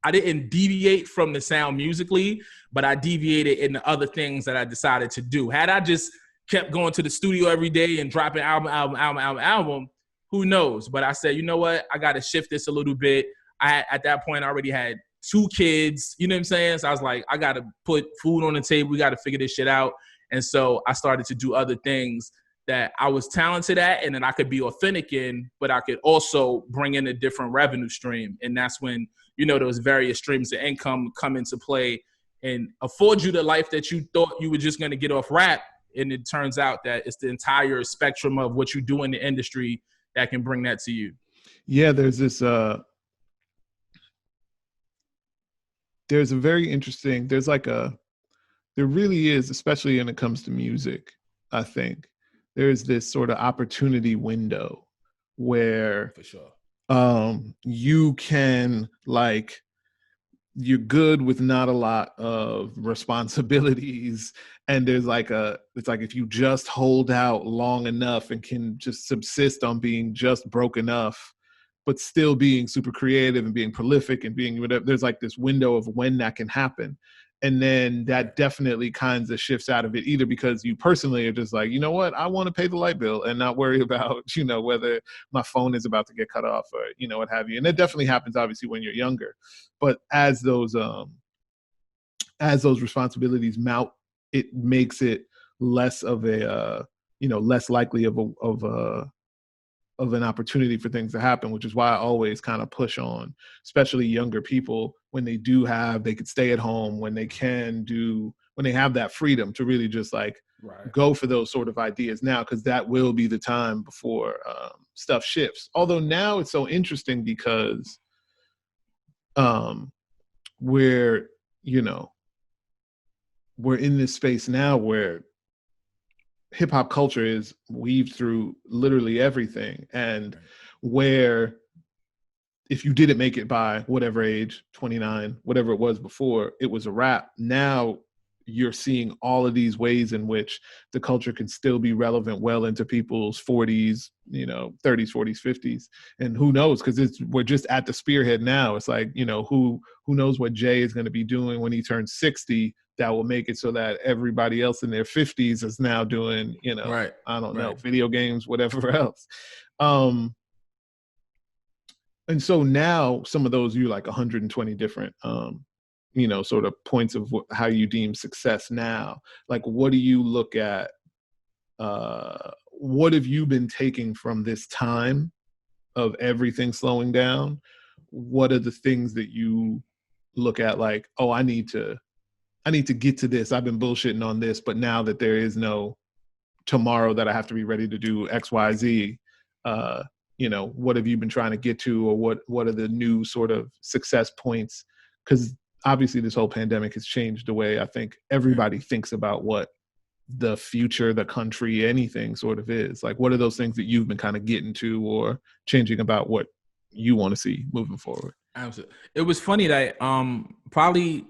I didn't deviate from the sound musically, but I deviated in the other things that I decided to do. Had I just kept going to the studio every day and dropping album, who knows? But I said, you know what? I got to shift this a little bit. At that point, I already had 2 kids, you know what I'm saying? So I was like, I got to put food on the table. We got to figure this shit out. And so I started to do other things that I was talented at and then I could be authentic in, but I could also bring in a different revenue stream. And that's when, you know, those various streams of income come into play and afford you the life that you thought you were just going to get off rap. And it turns out that it's the entire spectrum of what you do in the industry that can bring that to you. Yeah, there's a very interesting, there really is, especially when it comes to music, I think, there's this sort of opportunity window where For sure. You can, like, you're good with not a lot of responsibilities, and there's it's like if you just hold out long enough and can just subsist on being just broke enough, but still being super creative and being prolific and being whatever, there's like this window of when that can happen. And then that definitely kind of shifts out of it, either because you personally are just like, you know what, I want to pay the light bill and not worry about, you know, whether my phone is about to get cut off or, you know, what have you. And that definitely happens obviously when you're younger. But as those responsibilities mount, it makes it less of a, less likely of an opportunity for things to happen, which is why I always kind of push on, especially younger people, when they could stay at home, when they have that freedom to really just like go for those sort of ideas now, because that will be the time before stuff shifts. Although now it's so interesting because we're in this space now where hip hop culture is weaved through literally everything, and where if you didn't make it by whatever age, 29, whatever it was before, it was a wrap. Now you're seeing all of these ways in which the culture can still be relevant well into people's 40s, 30s, 40s, 50s. And who knows, because we're just at the spearhead now. It's like, who knows what Jay is going to be doing when he turns 60 that will make it so that everybody else in their 50s is now doing, I don't know, video games, whatever else. And so now some of those, you like 120 different, sort of points of how you deem success now. Like, what do you look at? What have you been taking from this time of everything slowing down? What are the things that you look at like, oh, I need to get to this. I've been bullshitting on this, but now that there is no tomorrow that I have to be ready to do X, Y, Z, what have you been trying to get to, or what are the new sort of success points? Because obviously this whole pandemic has changed the way I think everybody thinks about what the future, the country, anything sort of is. Like, what are those things that you've been kind of getting to or changing about what you want to see moving forward? Absolutely. It was funny that probably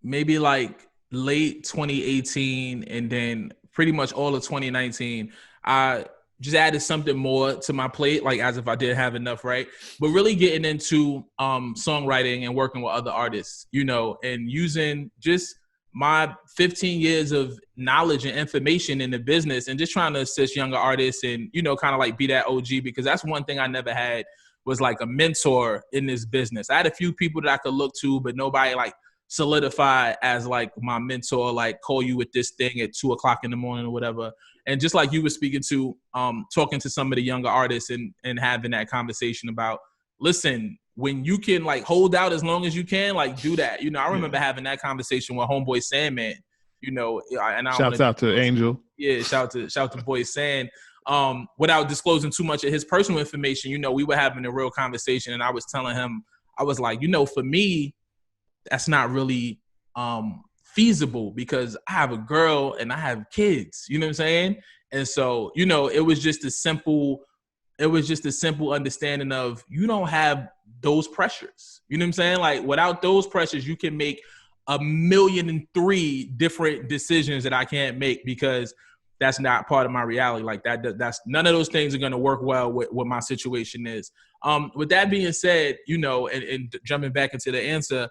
maybe like late 2018 and then pretty much all of 2019, I just added something more to my plate, like as if I didn't have enough, right? But really getting into songwriting and working with other artists, and using just my 15 years of knowledge and information in the business and just trying to assist younger artists and, kind of like be that OG, because that's one thing I never had was like a mentor in this business. I had a few people that I could look to, but nobody like solidify as like my mentor, like call you with this thing at 2:00 in the morning or whatever. And just like you were speaking to, talking to some of the younger artists and having that conversation about, listen, when you can like hold out as long as you can, like do that. I remember having that conversation with homeboy Sandman, and shouts out to Angel. Yeah, shout to boy Sand. Without disclosing too much of his personal information, we were having a real conversation, and I was telling him, I was like, for me, that's not really feasible because I have a girl and I have kids, you know what I'm saying? And so, it was just a simple understanding of you don't have those pressures. You know what I'm saying? Like, without those pressures, you can make 1,000,003 different decisions that I can't make because that's not part of my reality. Like that's none of those things are going to work well with what my situation is. With that being said, and jumping back into the answer,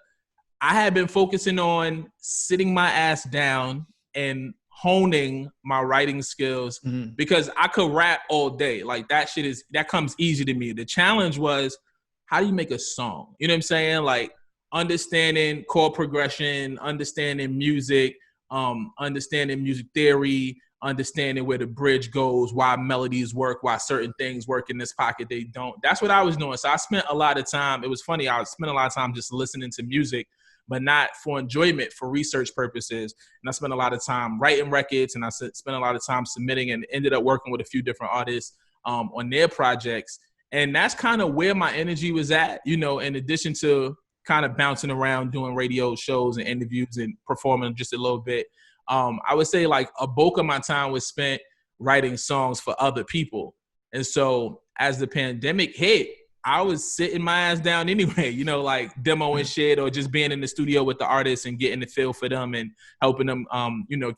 I had been focusing on sitting my ass down and honing my writing skills because I could rap all day. Like that comes easy to me. The challenge was, how do you make a song? You know what I'm saying? Like understanding chord progression, understanding music, understanding music theory, understanding where the bridge goes, why melodies work, why certain things work in this pocket, they don't. That's what I was doing. So I spent a lot of time. It was funny. I spent a lot of time just listening to music, but not for enjoyment, for research purposes. And I spent a lot of time writing records, and I spent a lot of time submitting, and ended up working with a few different artists on their projects. And that's kind of where my energy was at, in addition to kind of bouncing around doing radio shows and interviews and performing just a little bit. I would say like a bulk of my time was spent writing songs for other people. And so as the pandemic hit, I was sitting my ass down anyway, like demoing shit or just being in the studio with the artists and getting the feel for them and helping them,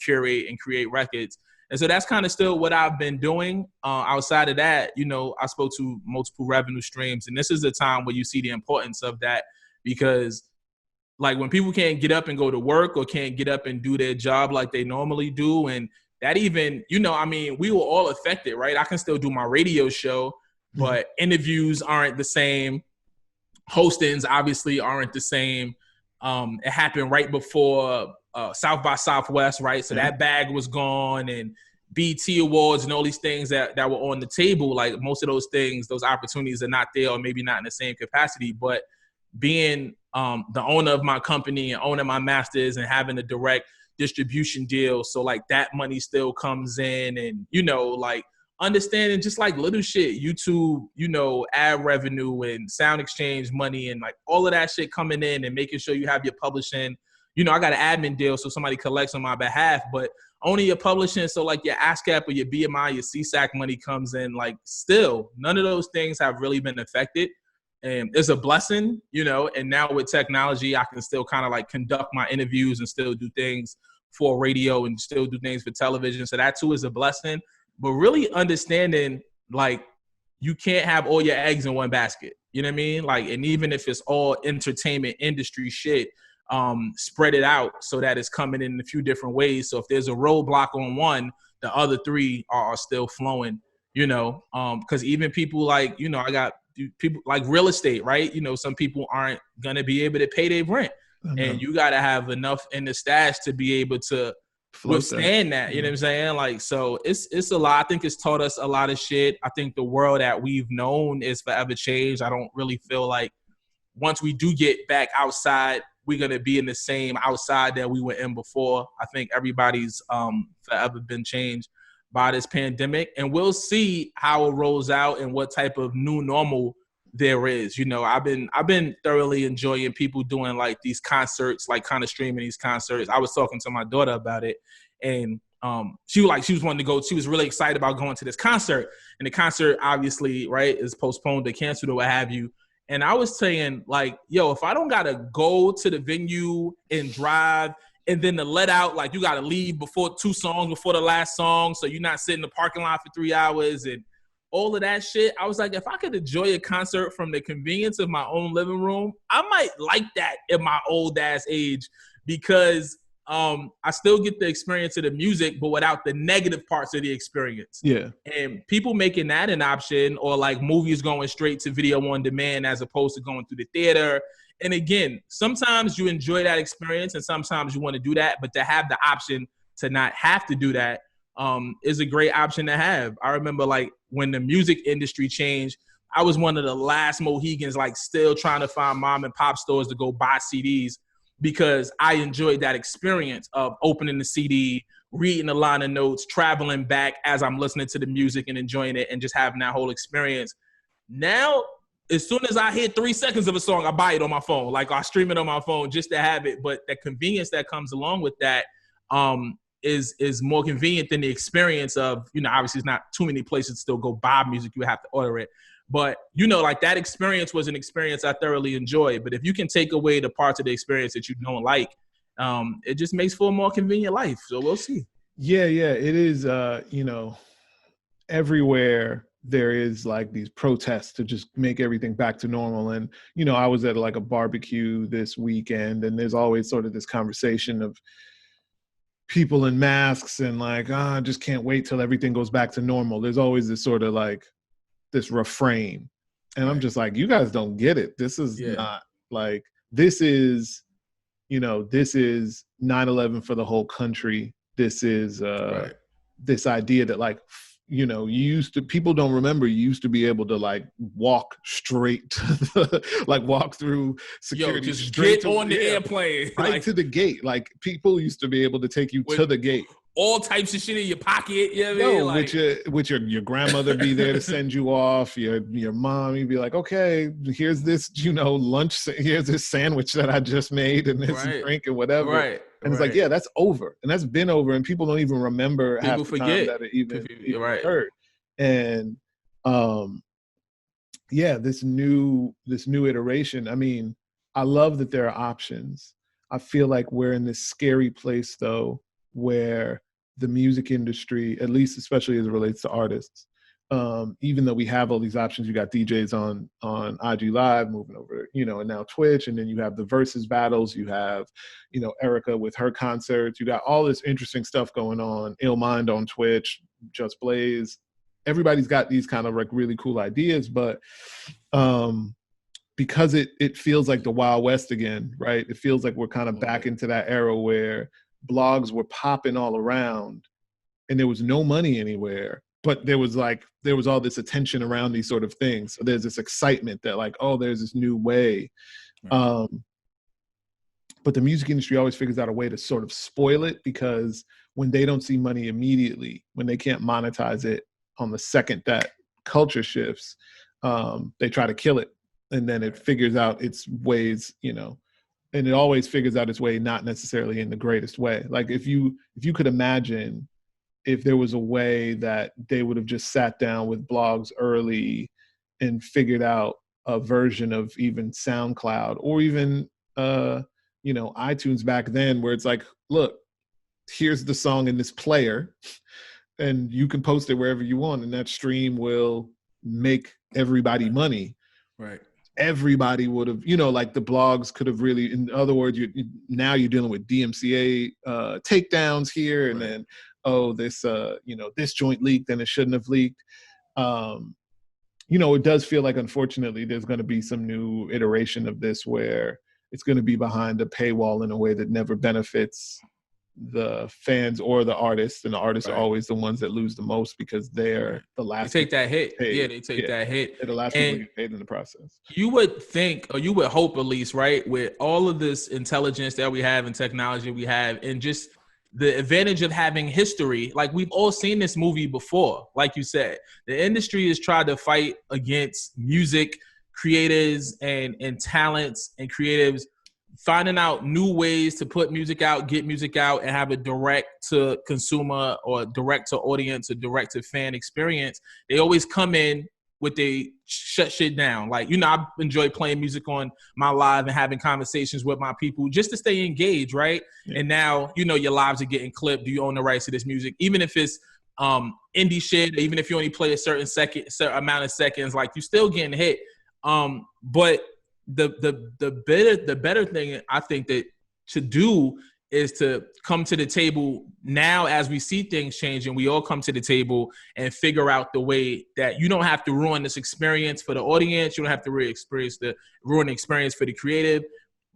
curate and create records. And so that's kind of still what I've been doing. Outside of that, I spoke to multiple revenue streams. And this is a time where you see the importance of that, because like when people can't get up and go to work or can't get up and do their job like they normally do, and that even, we were all affected, right? I can still do my radio show, but interviews aren't the same. Hostings obviously aren't the same. It happened right before South by Southwest, right? So that bag was gone, and BT Awards and all these things that were on the table, like most of those things, those opportunities are not there, or maybe not in the same capacity. But being the owner of my company and owning my masters and having a direct distribution deal, so like that money still comes in, and like understanding just like little shit, YouTube, ad revenue and sound exchange money and like all of that shit coming in, and making sure you have your publishing. I got an admin deal, so somebody collects on my behalf, but only your publishing, so like your ASCAP or your BMI, your CSAC money comes in. Like still, none of those things have really been affected. And it's a blessing, and now with technology, I can still kind of like conduct my interviews and still do things for radio and still do things for television. So that too is a blessing. But really understanding, like, you can't have all your eggs in one basket. You know what I mean? Like, and even if it's all entertainment industry shit, spread it out so that it's coming in a few different ways. So if there's a roadblock on one, the other three are still flowing, because even people like, I got people like real estate, right? Some people aren't going to be able to pay their rent. And you got to have enough in the stash to be able to withstand that. You know what I'm saying? Like, so it's a lot. I think it's taught us a lot of shit. I think the world that we've known is forever changed. I don't really feel like once we do get back outside, we're going to be in the same outside that we were in before. I think everybody's forever been changed by this pandemic, and we'll see how it rolls out and what type of new normal there is. I've been thoroughly enjoying people doing like these concerts, like kind of streaming these concerts. I was talking to my daughter about it, and she was wanting to go. She was really excited about going to this concert, and the concert obviously, right, is postponed or canceled or what have you. And I was saying, like, yo, if I don't gotta go to the venue and drive, and then to let out, like, you gotta leave before 2 songs before the last song, so you're not sitting in the parking lot for 3 hours and all of that shit. I was like, if I could enjoy a concert from the convenience of my own living room, I might like that at my old ass age, because I still get the experience of the music, but without the negative parts of the experience. Yeah. And people making that an option, or like movies going straight to video on demand as opposed to going through the theater. And again, sometimes you enjoy that experience and sometimes you want to do that, but to have the option to not have to do that is a great option to have. I remember like when the music industry changed, I was one of the last Mohegans, like still trying to find mom and pop stores to go buy CDs, because I enjoyed that experience of opening the CD, reading the line of notes, traveling back as I'm listening to the music and enjoying it and just having that whole experience. Now, as soon as I hit 3 seconds of a song, I buy it on my phone. Like I stream it on my phone just to have it. But the convenience that comes along with that is more convenient than the experience of, obviously it's not too many places to still go buy music. You have to order it. But, like that experience was an experience I thoroughly enjoyed. But if you can take away the parts of the experience that you don't like, it just makes for a more convenient life. So we'll see. Yeah, it is. Everywhere there is like these protests to just make everything back to normal. And I was at like a barbecue this weekend, and there's always sort of this conversation of people in masks and like, I just can't wait till everything goes back to normal. There's always this sort of like this refrain. And I'm just like, you guys don't get it. This is not like, this is 9/11 for the whole country. This is this idea that like, people don't remember, you used to be able to like walk straight to like walk through security, just straight get on the airplane. Right, like, to the gate. Like people used to be able to take you to the gate. All types of shit in your pocket. You know what I mean? Like, with your grandmother be there to send you off. Your mom, you'd be like, okay, here's this, lunch. Here's this sandwich that I just made, and this drink and whatever. Right. And it's like, yeah, that's over, and that's been over, and people don't even remember half the time that it even occurred. And this new iteration. I mean, I love that there are options. I feel like we're in this scary place though, where the music industry, at least especially as it relates to artists, even though we have all these options, you got DJs on IG Live moving over, and now Twitch, and then you have the versus battles, you have, Erica with her concerts, you got all this interesting stuff going on, Ill Mind on Twitch, Just Blaze. Everybody's got these kind of like really cool ideas, but because it feels like the Wild West again, right? It feels like we're kind of back into that era where blogs were popping all around and there was no money anywhere, but there was all this attention around these sort of things. So there's this excitement that like, oh, there's this new way. But the music industry always figures out a way to sort of spoil it, because when they don't see money immediately, when they can't monetize it on the second that culture shifts, they try to kill it. And then it figures out its ways, and it always figures out its way, not necessarily in the greatest way. Like if you could imagine if there was a way that they would have just sat down with blogs early and figured out a version of even SoundCloud or even, iTunes back then, where it's like, look, here's the song in this player and you can post it wherever you want, and that stream will make everybody money. Right. Everybody would have, like the blogs could have really, in other words, now you're dealing with DMCA takedowns here, and then, this, this joint leaked and it shouldn't have leaked. It does feel like, unfortunately, there's going to be some new iteration of this where it's going to be behind a paywall in a way that never benefits the fans or the artists, and the artists are always the ones that lose the most because they're the last. They take that hit. Yeah, they take that hit. They're the last people to get paid in the process. You would think, or you would hope at least, right, with all of this intelligence that we have and technology we have, and just the advantage of having history, like we've all seen this movie before. Like you said, the industry has tried to fight against music creators and talents and creatives, finding out new ways to put music out, get music out, and have a direct to consumer or direct to audience or direct to fan experience. They always come in with they shut shit down. Like, I enjoy playing music on my live and having conversations with my people just to stay engaged, right? Yeah. And now, your lives are getting clipped. Do you own the rights to this music? Even if it's indie shit, even if you only play a certain amount of seconds, like you still getting hit. But the better thing I think that to do is to come to the table now as we see things change, and we all come to the table and figure out the way that you don't have to ruin this experience for the audience. You don't have to ruin the experience for the creative,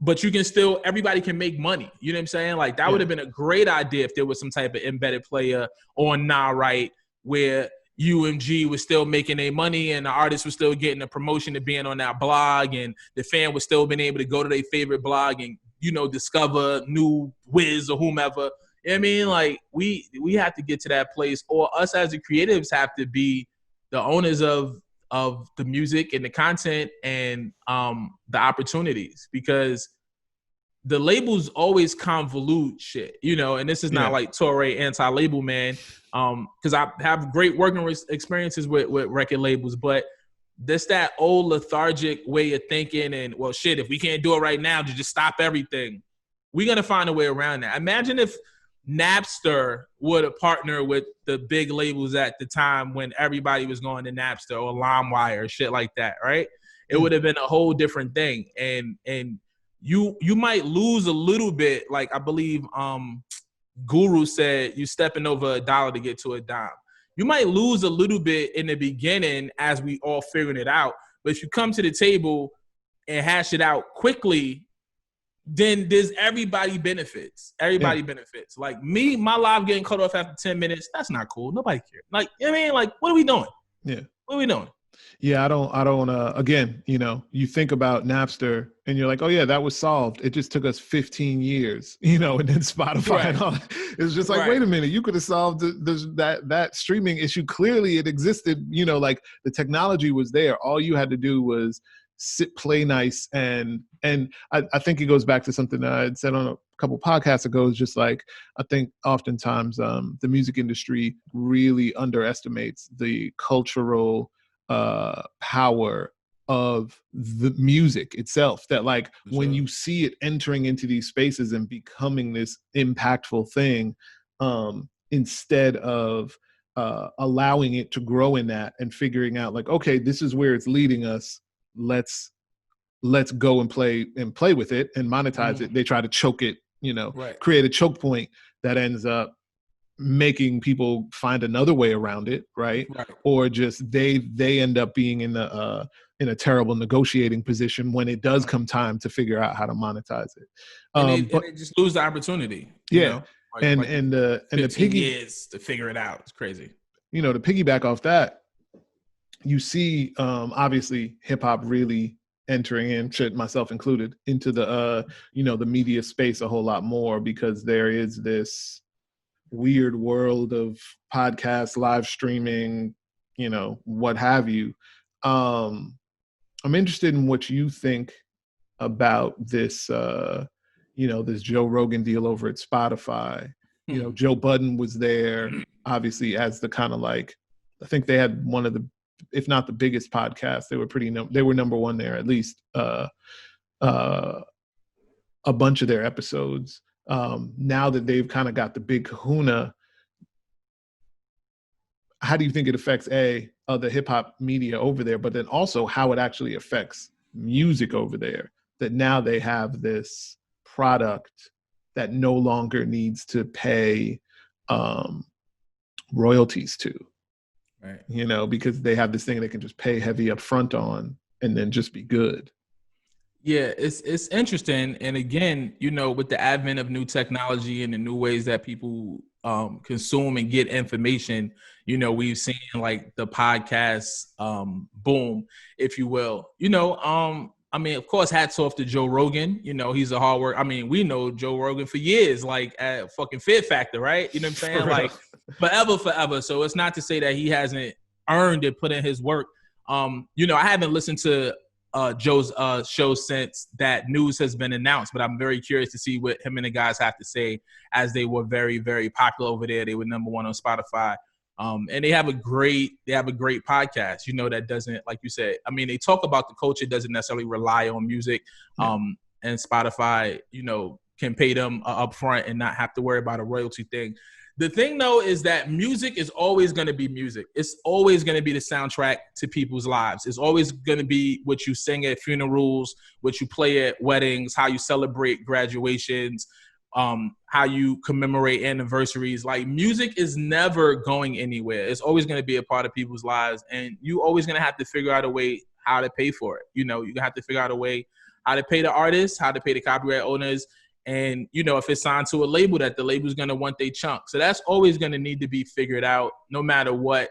but you can still, everybody can make money. You know what I'm saying? Like that would have been a great idea if there was some type of embedded player on Nah Right, where UMG was still making their money and the artist was still getting a promotion to being on that blog, and the fan was still being able to go to their favorite blog and, discover new Wiz or whomever. You know what I mean? Like we have to get to that place, or us as the creatives have to be the owners of the music and the content and the opportunities, because the labels always convolute shit, and this is not like Torae anti-label man, because I have great working experiences with record labels, but this that old lethargic way of thinking, and well, shit, if we can't do it right now, to just stop everything. We're gonna find a way around that. Imagine if Napster would have partnered with the big labels at the time when everybody was going to Napster or LimeWire or shit like that, right? It would have been a whole different thing. And you might lose a little bit. Like I believe Guru said, you stepping over $1 to get to a dime. You might lose a little bit in the beginning as we all figuring it out. But if you come to the table and hash it out quickly, then there's everybody benefits. Everybody benefits. Like me, my live getting cut off after 10 minutes, that's not cool. Nobody cares. Like, you know what I mean? Like, what are we doing? Yeah. What are we doing? Yeah, I don't again, you think about Napster and you're like, oh yeah, that was solved. It just took us 15 years, and then Spotify and all. It's just like, wait a minute, you could have solved that streaming issue. Clearly it existed, like the technology was there. All you had to do was play nice. And I think it goes back to something that I had said on a couple podcasts ago. Is just like, I think oftentimes the music industry really underestimates the cultural power of the music itself. That like when you see it entering into these spaces and becoming this impactful thing, instead of allowing it to grow in that and figuring out like, okay, this is where it's leading us. Let's go and play with it and monetize it. They try to choke it, create a choke point that ends up making people find another way around it, right? Or just they end up being in a terrible negotiating position when it does come time to figure out how to monetize it. And they just lose the opportunity. And the piggy years to figure it out. It's crazy. To piggyback off that, you see, obviously hip hop really entering in, shit, myself included, into the the media space a whole lot more, because there is this weird world of podcasts, live streaming, what have you. I'm interested in what you think about this, this Joe Rogan deal over at Spotify. Joe Budden was there, obviously, as the kind of like, I think they had one of the, if not the biggest podcast. They were number one there, at least a bunch of their episodes. Now that they've kind of got the big kahuna, how do you think it affects the hip hop media over there, but then also how it actually affects music over there, that now they have this product that no longer needs to pay royalties to, right? Because they have this thing they can just pay heavy up front on and then just be good. Yeah, it's interesting. And again, with the advent of new technology and the new ways that people consume and get information, we've seen like the podcast boom, if you will. I mean, of course, hats off to Joe Rogan. He's a hard worker. I mean, we know Joe Rogan for years, like at fucking Fear Factor, right? You know what I'm saying? Like forever. So it's not to say that he hasn't earned it, put in his work. I haven't listened to Joe's show since that news has been announced, but I'm very curious to see what him and the guys have to say, as they were very, very popular over there. They were number one on Spotify. And they have a great podcast, that doesn't, like you said, I mean, they talk about the culture, doesn't necessarily rely on music. And Spotify, can pay them up front and not have to worry about a royalty thing. The thing, though, is that music is always going to be music. It's always going to be the soundtrack to people's lives. It's always going to be what you sing at funerals, what you play at weddings, how you celebrate graduations, how you commemorate anniversaries. Like, music is never going anywhere. It's always going to be a part of people's lives, and you always going to have to figure out a way how to pay for it. You're going to have to figure out a way how to pay the artists, how to pay the copyright owners. And, if it's signed to a label, that the label's going to want their chunk. So that's always going to need to be figured out, no matter what.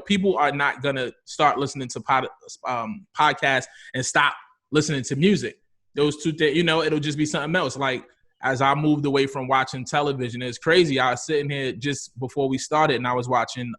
People are not going to start listening to podcasts and stop listening to music. Those two things, it'll just be something else. Like, as I moved away from watching television, it's crazy. I was sitting here just before we started, and I was watching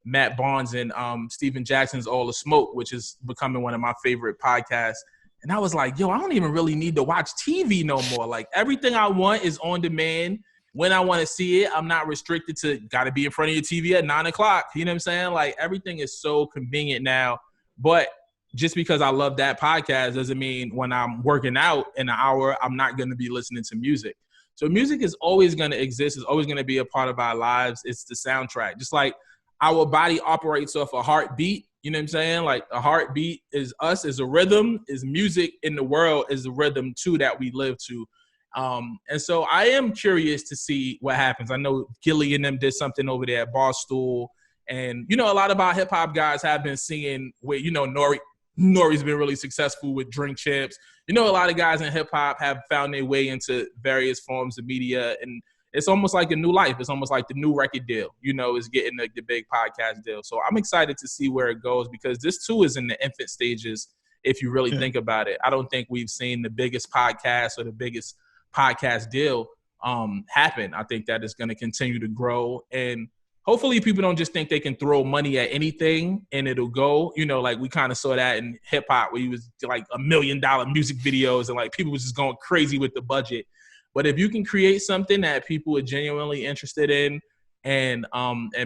Matt Barnes and Steven Jackson's All the Smoke, which is becoming one of my favorite podcasts. And I was like, yo, I don't even really need to watch TV no more. Like, everything I want is on demand when I want to see it. I'm not restricted to got to be in front of your TV at 9 o'clock. You know what I'm saying? Like, everything is so convenient now. But just because I love that podcast doesn't mean when I'm working out in an hour, I'm not going to be listening to music. So music is always going to exist. It's always going to be a part of our lives. It's the soundtrack. Just like our body operates off a heartbeat. You know what I'm saying? Like a heartbeat is us, is a rhythm, is music in the world, is the rhythm too that we live to. And so I am curious to see what happens. I know Gilly and them did something over there at Barstool. And, you know, a lot of our hip hop guys have been singing with, you know, Nori's been really successful with Drink Champs. You know, a lot of guys in hip hop have found their way into various forms of media, and it's almost like a new life. It's almost like the new record deal, you know, is getting the big podcast deal. So I'm excited to see where it goes, because this too is in the infant stages. If you really think about it, I don't think we've seen the biggest podcast or the biggest podcast deal happen. I think that is going to continue to grow, and hopefully people don't just think they can throw money at anything and it'll go, you know, like we kind of saw that in hip hop where you was like $1 million music videos and like people was just going crazy with the budget. But if you can create something that people are genuinely interested in and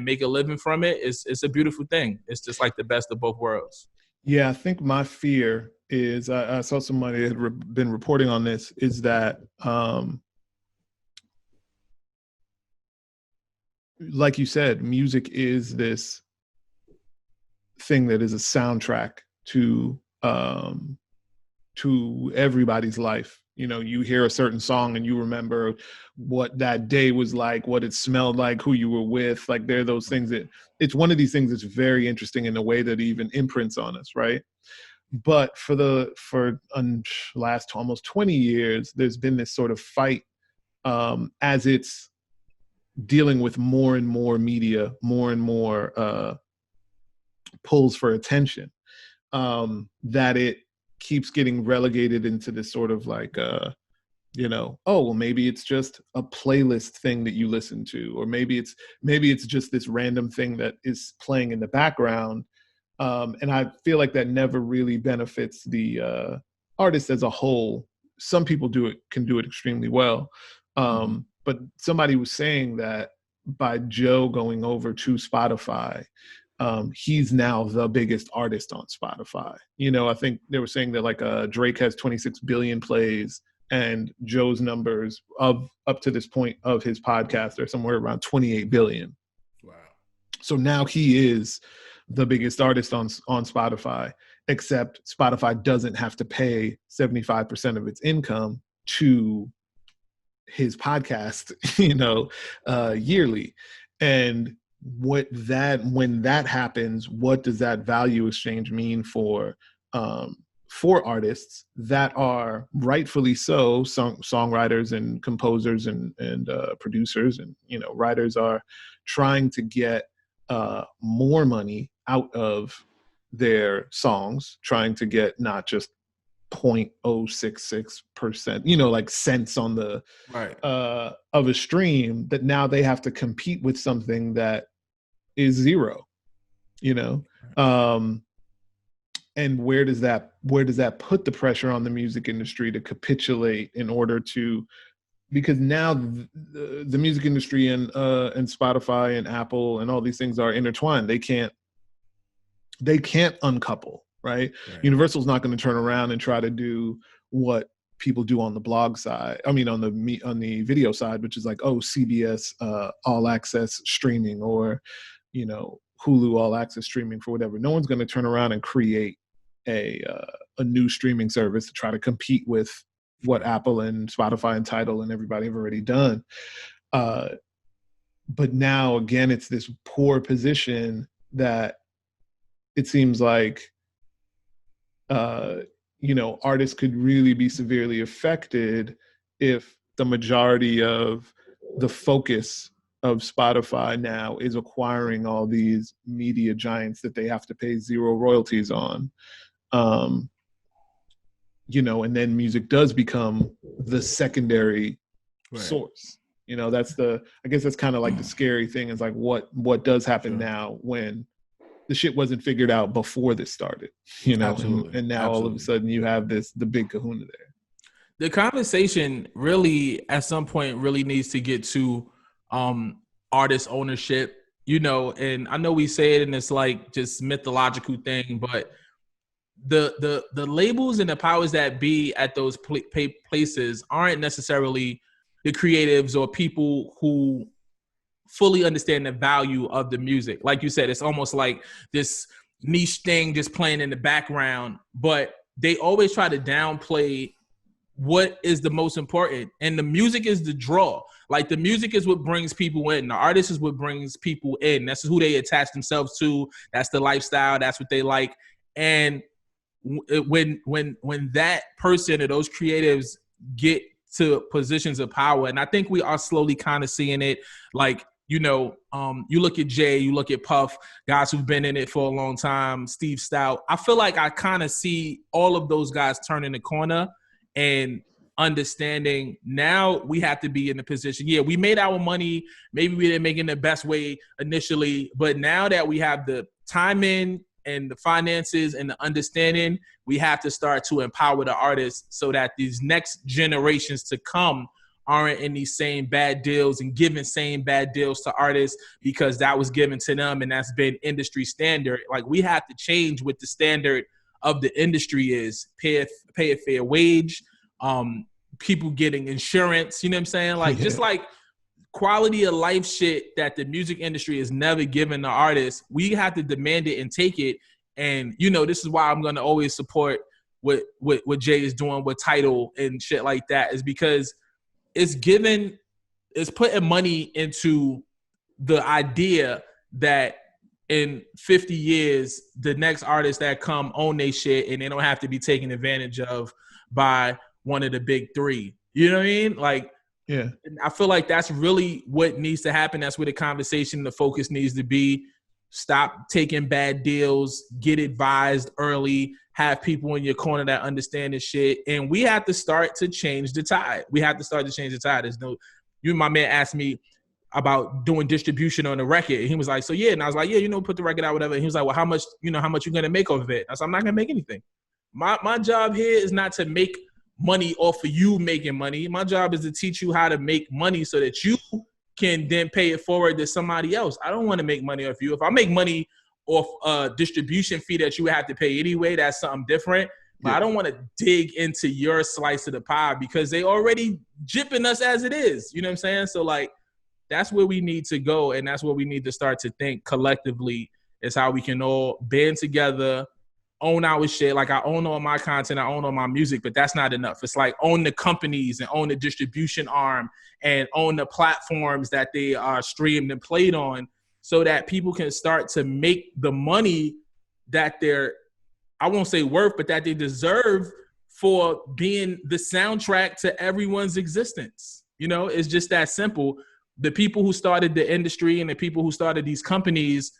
make a living from it, it's a beautiful thing. It's just like the best of both worlds. Yeah, I think my fear is, I saw somebody had been reporting on this, is that like you said, music is this thing that is a soundtrack to everybody's life. You know, you hear a certain song and you remember what that day was like, what it smelled like, who you were with. Like, there are those things that, it's one of these things that's very interesting in a way that even imprints on us, right? But for last almost 20 years, there's been this sort of fight as it's dealing with more and more media, more and more pulls for attention, that it keeps getting relegated into this sort of like, you know, oh, well, maybe it's just a playlist thing that you listen to, or maybe it's just this random thing that is playing in the background. And I feel like that never really benefits the artist as a whole. Some people can do it extremely well. But somebody was saying that by Joe going over to Spotify, he's now the biggest artist on Spotify. You know, I think they were saying that like Drake has 26 billion plays, and Joe's numbers of up to this point of his podcast are somewhere around 28 billion. Wow. So now he is the biggest artist on Spotify, except Spotify doesn't have to pay 75% of its income to his podcast, you know, yearly. And when that happens, what does that value exchange mean for artists that are rightfully so, songwriters and composers and producers and, you know, writers are trying to get more money out of their songs, trying to get not just 0.066%, you know, like cents on the right of a stream, that now they have to compete with something that is zero, you know. And where does that put the pressure on the music industry to capitulate in order to, because now the music industry and Spotify and Apple and all these things are intertwined. They can't uncouple, right? Universal's not going to turn around and try to do what people do on the blog side. I mean, on the video side, which is like, oh, CBS all access streaming, or, you know, Hulu all access streaming for whatever. No one's going to turn around and create a new streaming service to try to compete with what Apple and Spotify and Tidal and everybody have already done. But now again, it's this poor position that it seems like, you know, artists could really be severely affected if the majority of the focus of Spotify now is acquiring all these media giants that they have to pay zero royalties on. You know, and then music does become the secondary source. You know, I guess that's kind of like the scary thing, is like what does happen now when the shit wasn't figured out before this started, you know. And now all of a sudden you have the big kahuna there. The conversation really at some point really needs to get to artist ownership, you know. And I know we say it in this like just mythological thing, but the labels and the powers that be at those places aren't necessarily, the creatives or people who fully understand the value of the music. Like you said, it's almost like this niche thing just playing in the background, but they always try to downplay what is the most important. And the music is the draw. Like the music is what brings people in. The artist is what brings people in. That's who they attach themselves to. That's the lifestyle. That's what they like. And when that person or those creatives get to positions of power, and I think we are slowly kind of seeing it, like, you look at Jay, you look at Puff, guys who've been in it for a long time, Steve Stout. I feel like I kind of see all of those guys turning the corner and understanding now we have to be in the position. Yeah, we made our money. Maybe we didn't make it in the best way initially, but now that we have the time in and the finances and the understanding, we have to start to empower the artists so that these next generations to come aren't in these same bad deals and giving same bad deals to artists because that was given to them and that's been industry standard. Like we have to change what the standard of the industry is. Pay a fair wage, people getting insurance, you know what I'm saying? Like just like quality of life shit that the music industry has never given the artists, we have to demand it and take it. And this is why I'm gonna always support what Jay is doing with Tidal and shit like that, is because it's putting money into the idea that in 50 years, the next artists that come own their shit and they don't have to be taken advantage of by one of the big three. You know what I mean? Like, yeah, I feel like that's really what needs to happen. That's where the conversation, the focus needs to be. Stop taking bad deals, get advised early, have people in your corner that understand this shit. And we have to start to change the tide. There's my man asked me about doing distribution on the record. And he was like, so yeah. And I was like, yeah, put the record out, whatever. And he was like, well, how much you're going to make off of it? I said, I'm not going to make anything. My job here is not to make money off of you making money. My job is to teach you how to make money so that you can then pay it forward to somebody else. I don't want to make money off you. If I make money off a distribution fee that you would have to pay anyway, that's something different. But I don't want to dig into your slice of the pie because they already jipping us as it is. You know what I'm saying? So like, that's where we need to go. And that's where we need to start to think collectively, is how we can all band together, own our shit. Like I own all my content, I own all my music, but that's not enough. It's like own the companies and own the distribution arm and own the platforms that they are streamed and played on, so that people can start to make the money that they're, I won't say worth, but that they deserve for being the soundtrack to everyone's existence. It's just that simple. The people who started the industry and the people who started these companies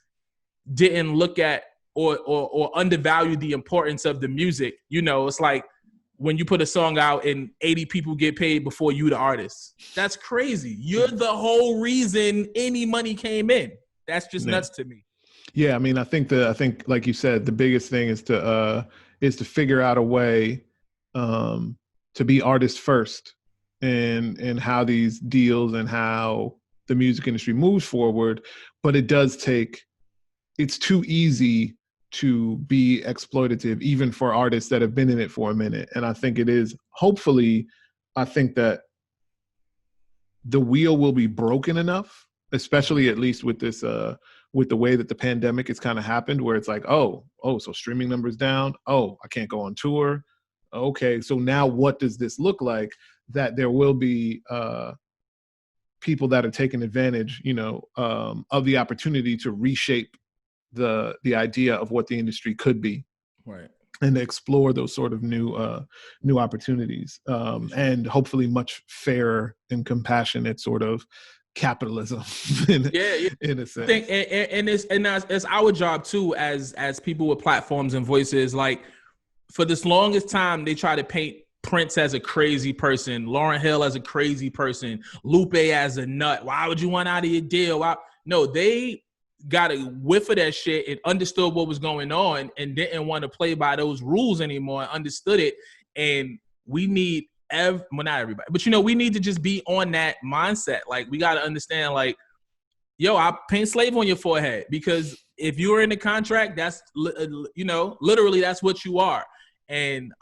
didn't look at or undervalue the importance of the music. It's like when you put a song out and 80 people get paid before you, the artist. That's crazy. You're the whole reason any money came in. That's just nuts to me. Yeah, I mean, I think like you said, the biggest thing is to figure out a way to be artist first and how these deals and how the music industry moves forward. But it's too easy to be exploitative, even for artists that have been in it for a minute. And I think it is, hopefully, I think that the wheel will be broken enough, especially at least with this, with the way that the pandemic has kind of happened, where it's like, so streaming numbers down. Oh, I can't go on tour. Okay, so now what does this look like? That there will be people that are taking advantage, of the opportunity to reshape the idea of what the industry could be, right, and to explore those sort of new opportunities, and hopefully much fairer and compassionate sort of capitalism in a sense. I think, and it's our job too, as people with platforms and voices. Like for this longest time, they try to paint Prince as a crazy person, Lauryn Hill as a crazy person, Lupe as a nut. Why would you want out of your deal? No, they got a whiff of that shit and understood what was going on and didn't want to play by those rules anymore, and understood it. And we need well, not everybody, but we need to just be on that mindset. Like we got to understand, like, I paint slave on your forehead, because if you're in the contract, that's literally that's what you are. And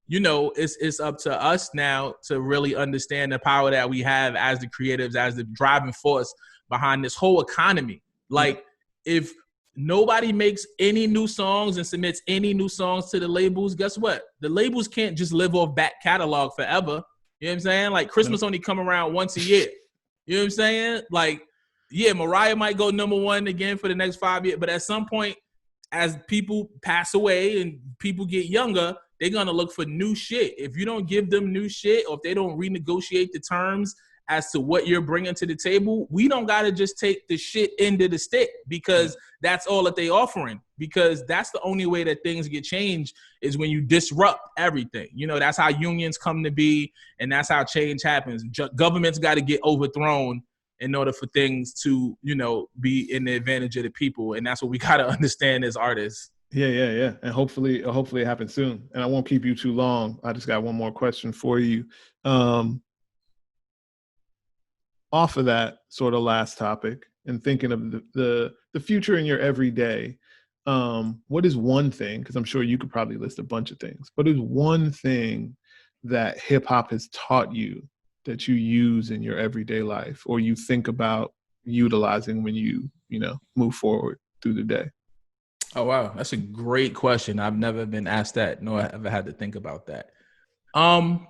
it's up to us now to really understand the power that we have as the creatives, as the driving force behind this whole economy. Like, if nobody makes any new songs and submits any new songs to the labels, guess what? The labels can't just live off back catalog forever. You know what I'm saying? Like, Christmas only come around once a year. You know what I'm saying? Like, yeah, Mariah might go number one again for the next 5 years, but at some point, as people pass away and people get younger, they're going to look for new shit. If you don't give them new shit, or if they don't renegotiate the terms as to what you're bringing to the table, we don't got to just take the shit into the stick, because that's all that they offering. Because that's the only way that things get changed, is when you disrupt everything. That's how unions come to be, and that's how change happens. Governments got to get overthrown in order for things to, be in the advantage of the people. And that's what we got to understand as artists. Yeah. And hopefully it happens soon. And I won't keep you too long. I just got one more question for you. Off of that sort of last topic, and thinking of the future in your everyday, what is one thing, because I'm sure you could probably list a bunch of things, what is one thing that hip hop has taught you that you use in your everyday life, or you think about utilizing when you move forward through the day? Oh, wow. That's a great question. I've never been asked that, nor I ever had to think about that. I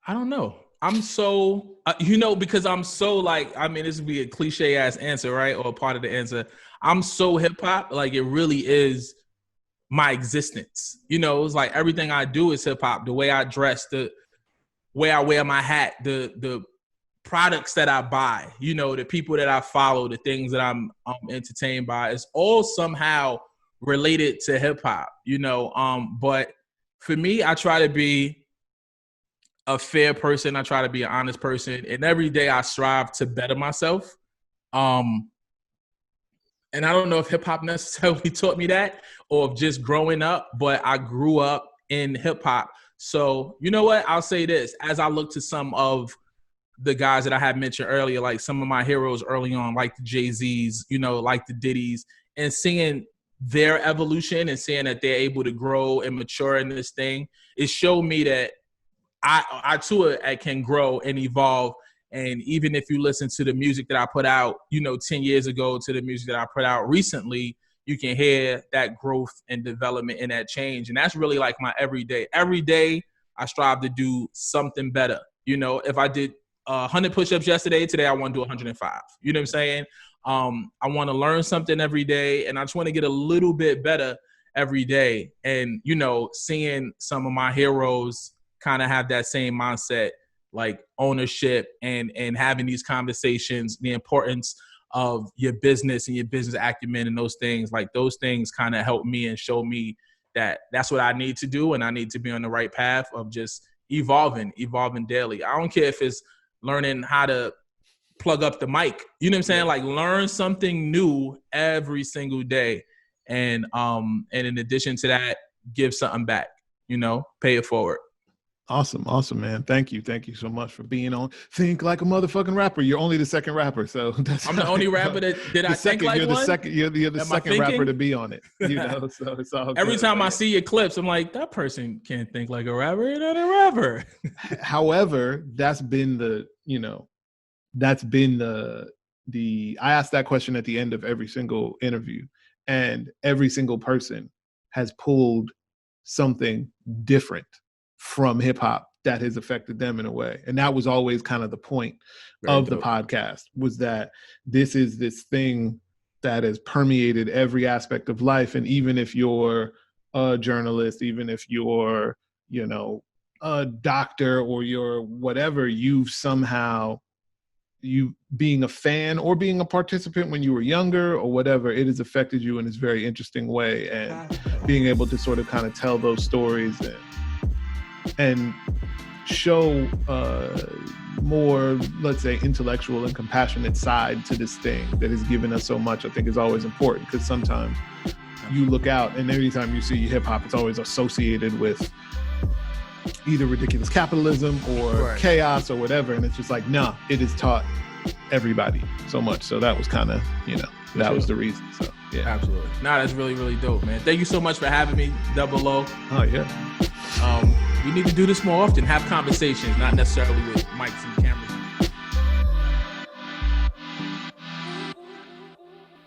don't know. I'm so, because I'm so this would be a cliche ass answer, right? Or a part of the answer. I'm so hip hop. Like, it really is my existence. It's like everything I do is hip hop. The way I dress, the way I wear my hat, the products that I buy, the people that I follow, the things that I'm entertained by, it's all somehow related to hip hop, but for me, I try to be a fair person. I try to be an honest person, and every day I strive to better myself. And I don't know if hip hop necessarily taught me that, or if just growing up, but I grew up in hip hop. So, you know what? I'll say this, as I look to some of the guys that I had mentioned earlier, like some of my heroes early on, like the Jay-Z's, like the Diddy's, and seeing their evolution and seeing that they're able to grow and mature in this thing, it showed me that I too can grow and evolve. And even if you listen to the music that I put out, 10 years ago to the music that I put out recently, you can hear that growth and development and that change. And that's really like my everyday. Every day I strive to do something better. If I did 100 push-ups yesterday, today I want to do 105. You know what I'm saying? I want to learn something every day, and I just want to get a little bit better every day. And, seeing some of my heroes kind of have that same mindset, like ownership and having these conversations, the importance of your business and your business acumen and those things kind of help me and show me that that's what I need to do. And I need to be on the right path of just evolving daily. I don't care if it's learning how to plug up the mic, you know what I'm saying? Like, learn something new every single day. And in addition to that, give something back, pay it forward. Awesome, man. Thank you so much for being on Think Like a Motherfucking Rapper. You're only the second rapper, so I'm the only rapper that did I think like you're one? You're the second rapper to be on it. So it's all every good, time man. I see your clips, I'm like, that person can't think like a rapper. You're not a rapper. However, that's been the I asked that question at the end of every single interview, and every single person has pulled something different from hip hop that has affected them in a way. And that was always kind of the point of the podcast, was that this is this thing that has permeated every aspect of life. And even if you're a journalist, even if you're, a doctor, or you're whatever, you being a fan or being a participant when you were younger or whatever, it has affected you in this very interesting way. And being able to sort of kind of tell those stories and show more, let's say, intellectual and compassionate side to this thing that has given us so much, I think is always important. Because sometimes you look out and every time you see hip hop, it's always associated with either ridiculous capitalism or chaos or whatever. And it's just like, it has taught everybody so much. So that was kind of, that was the reason. So Yeah. Absolutely. Nah, that's really, really dope, man. Thank you so much for having me, Double O. Oh yeah. We need to do this more often, have conversations, not necessarily with mics and cameras.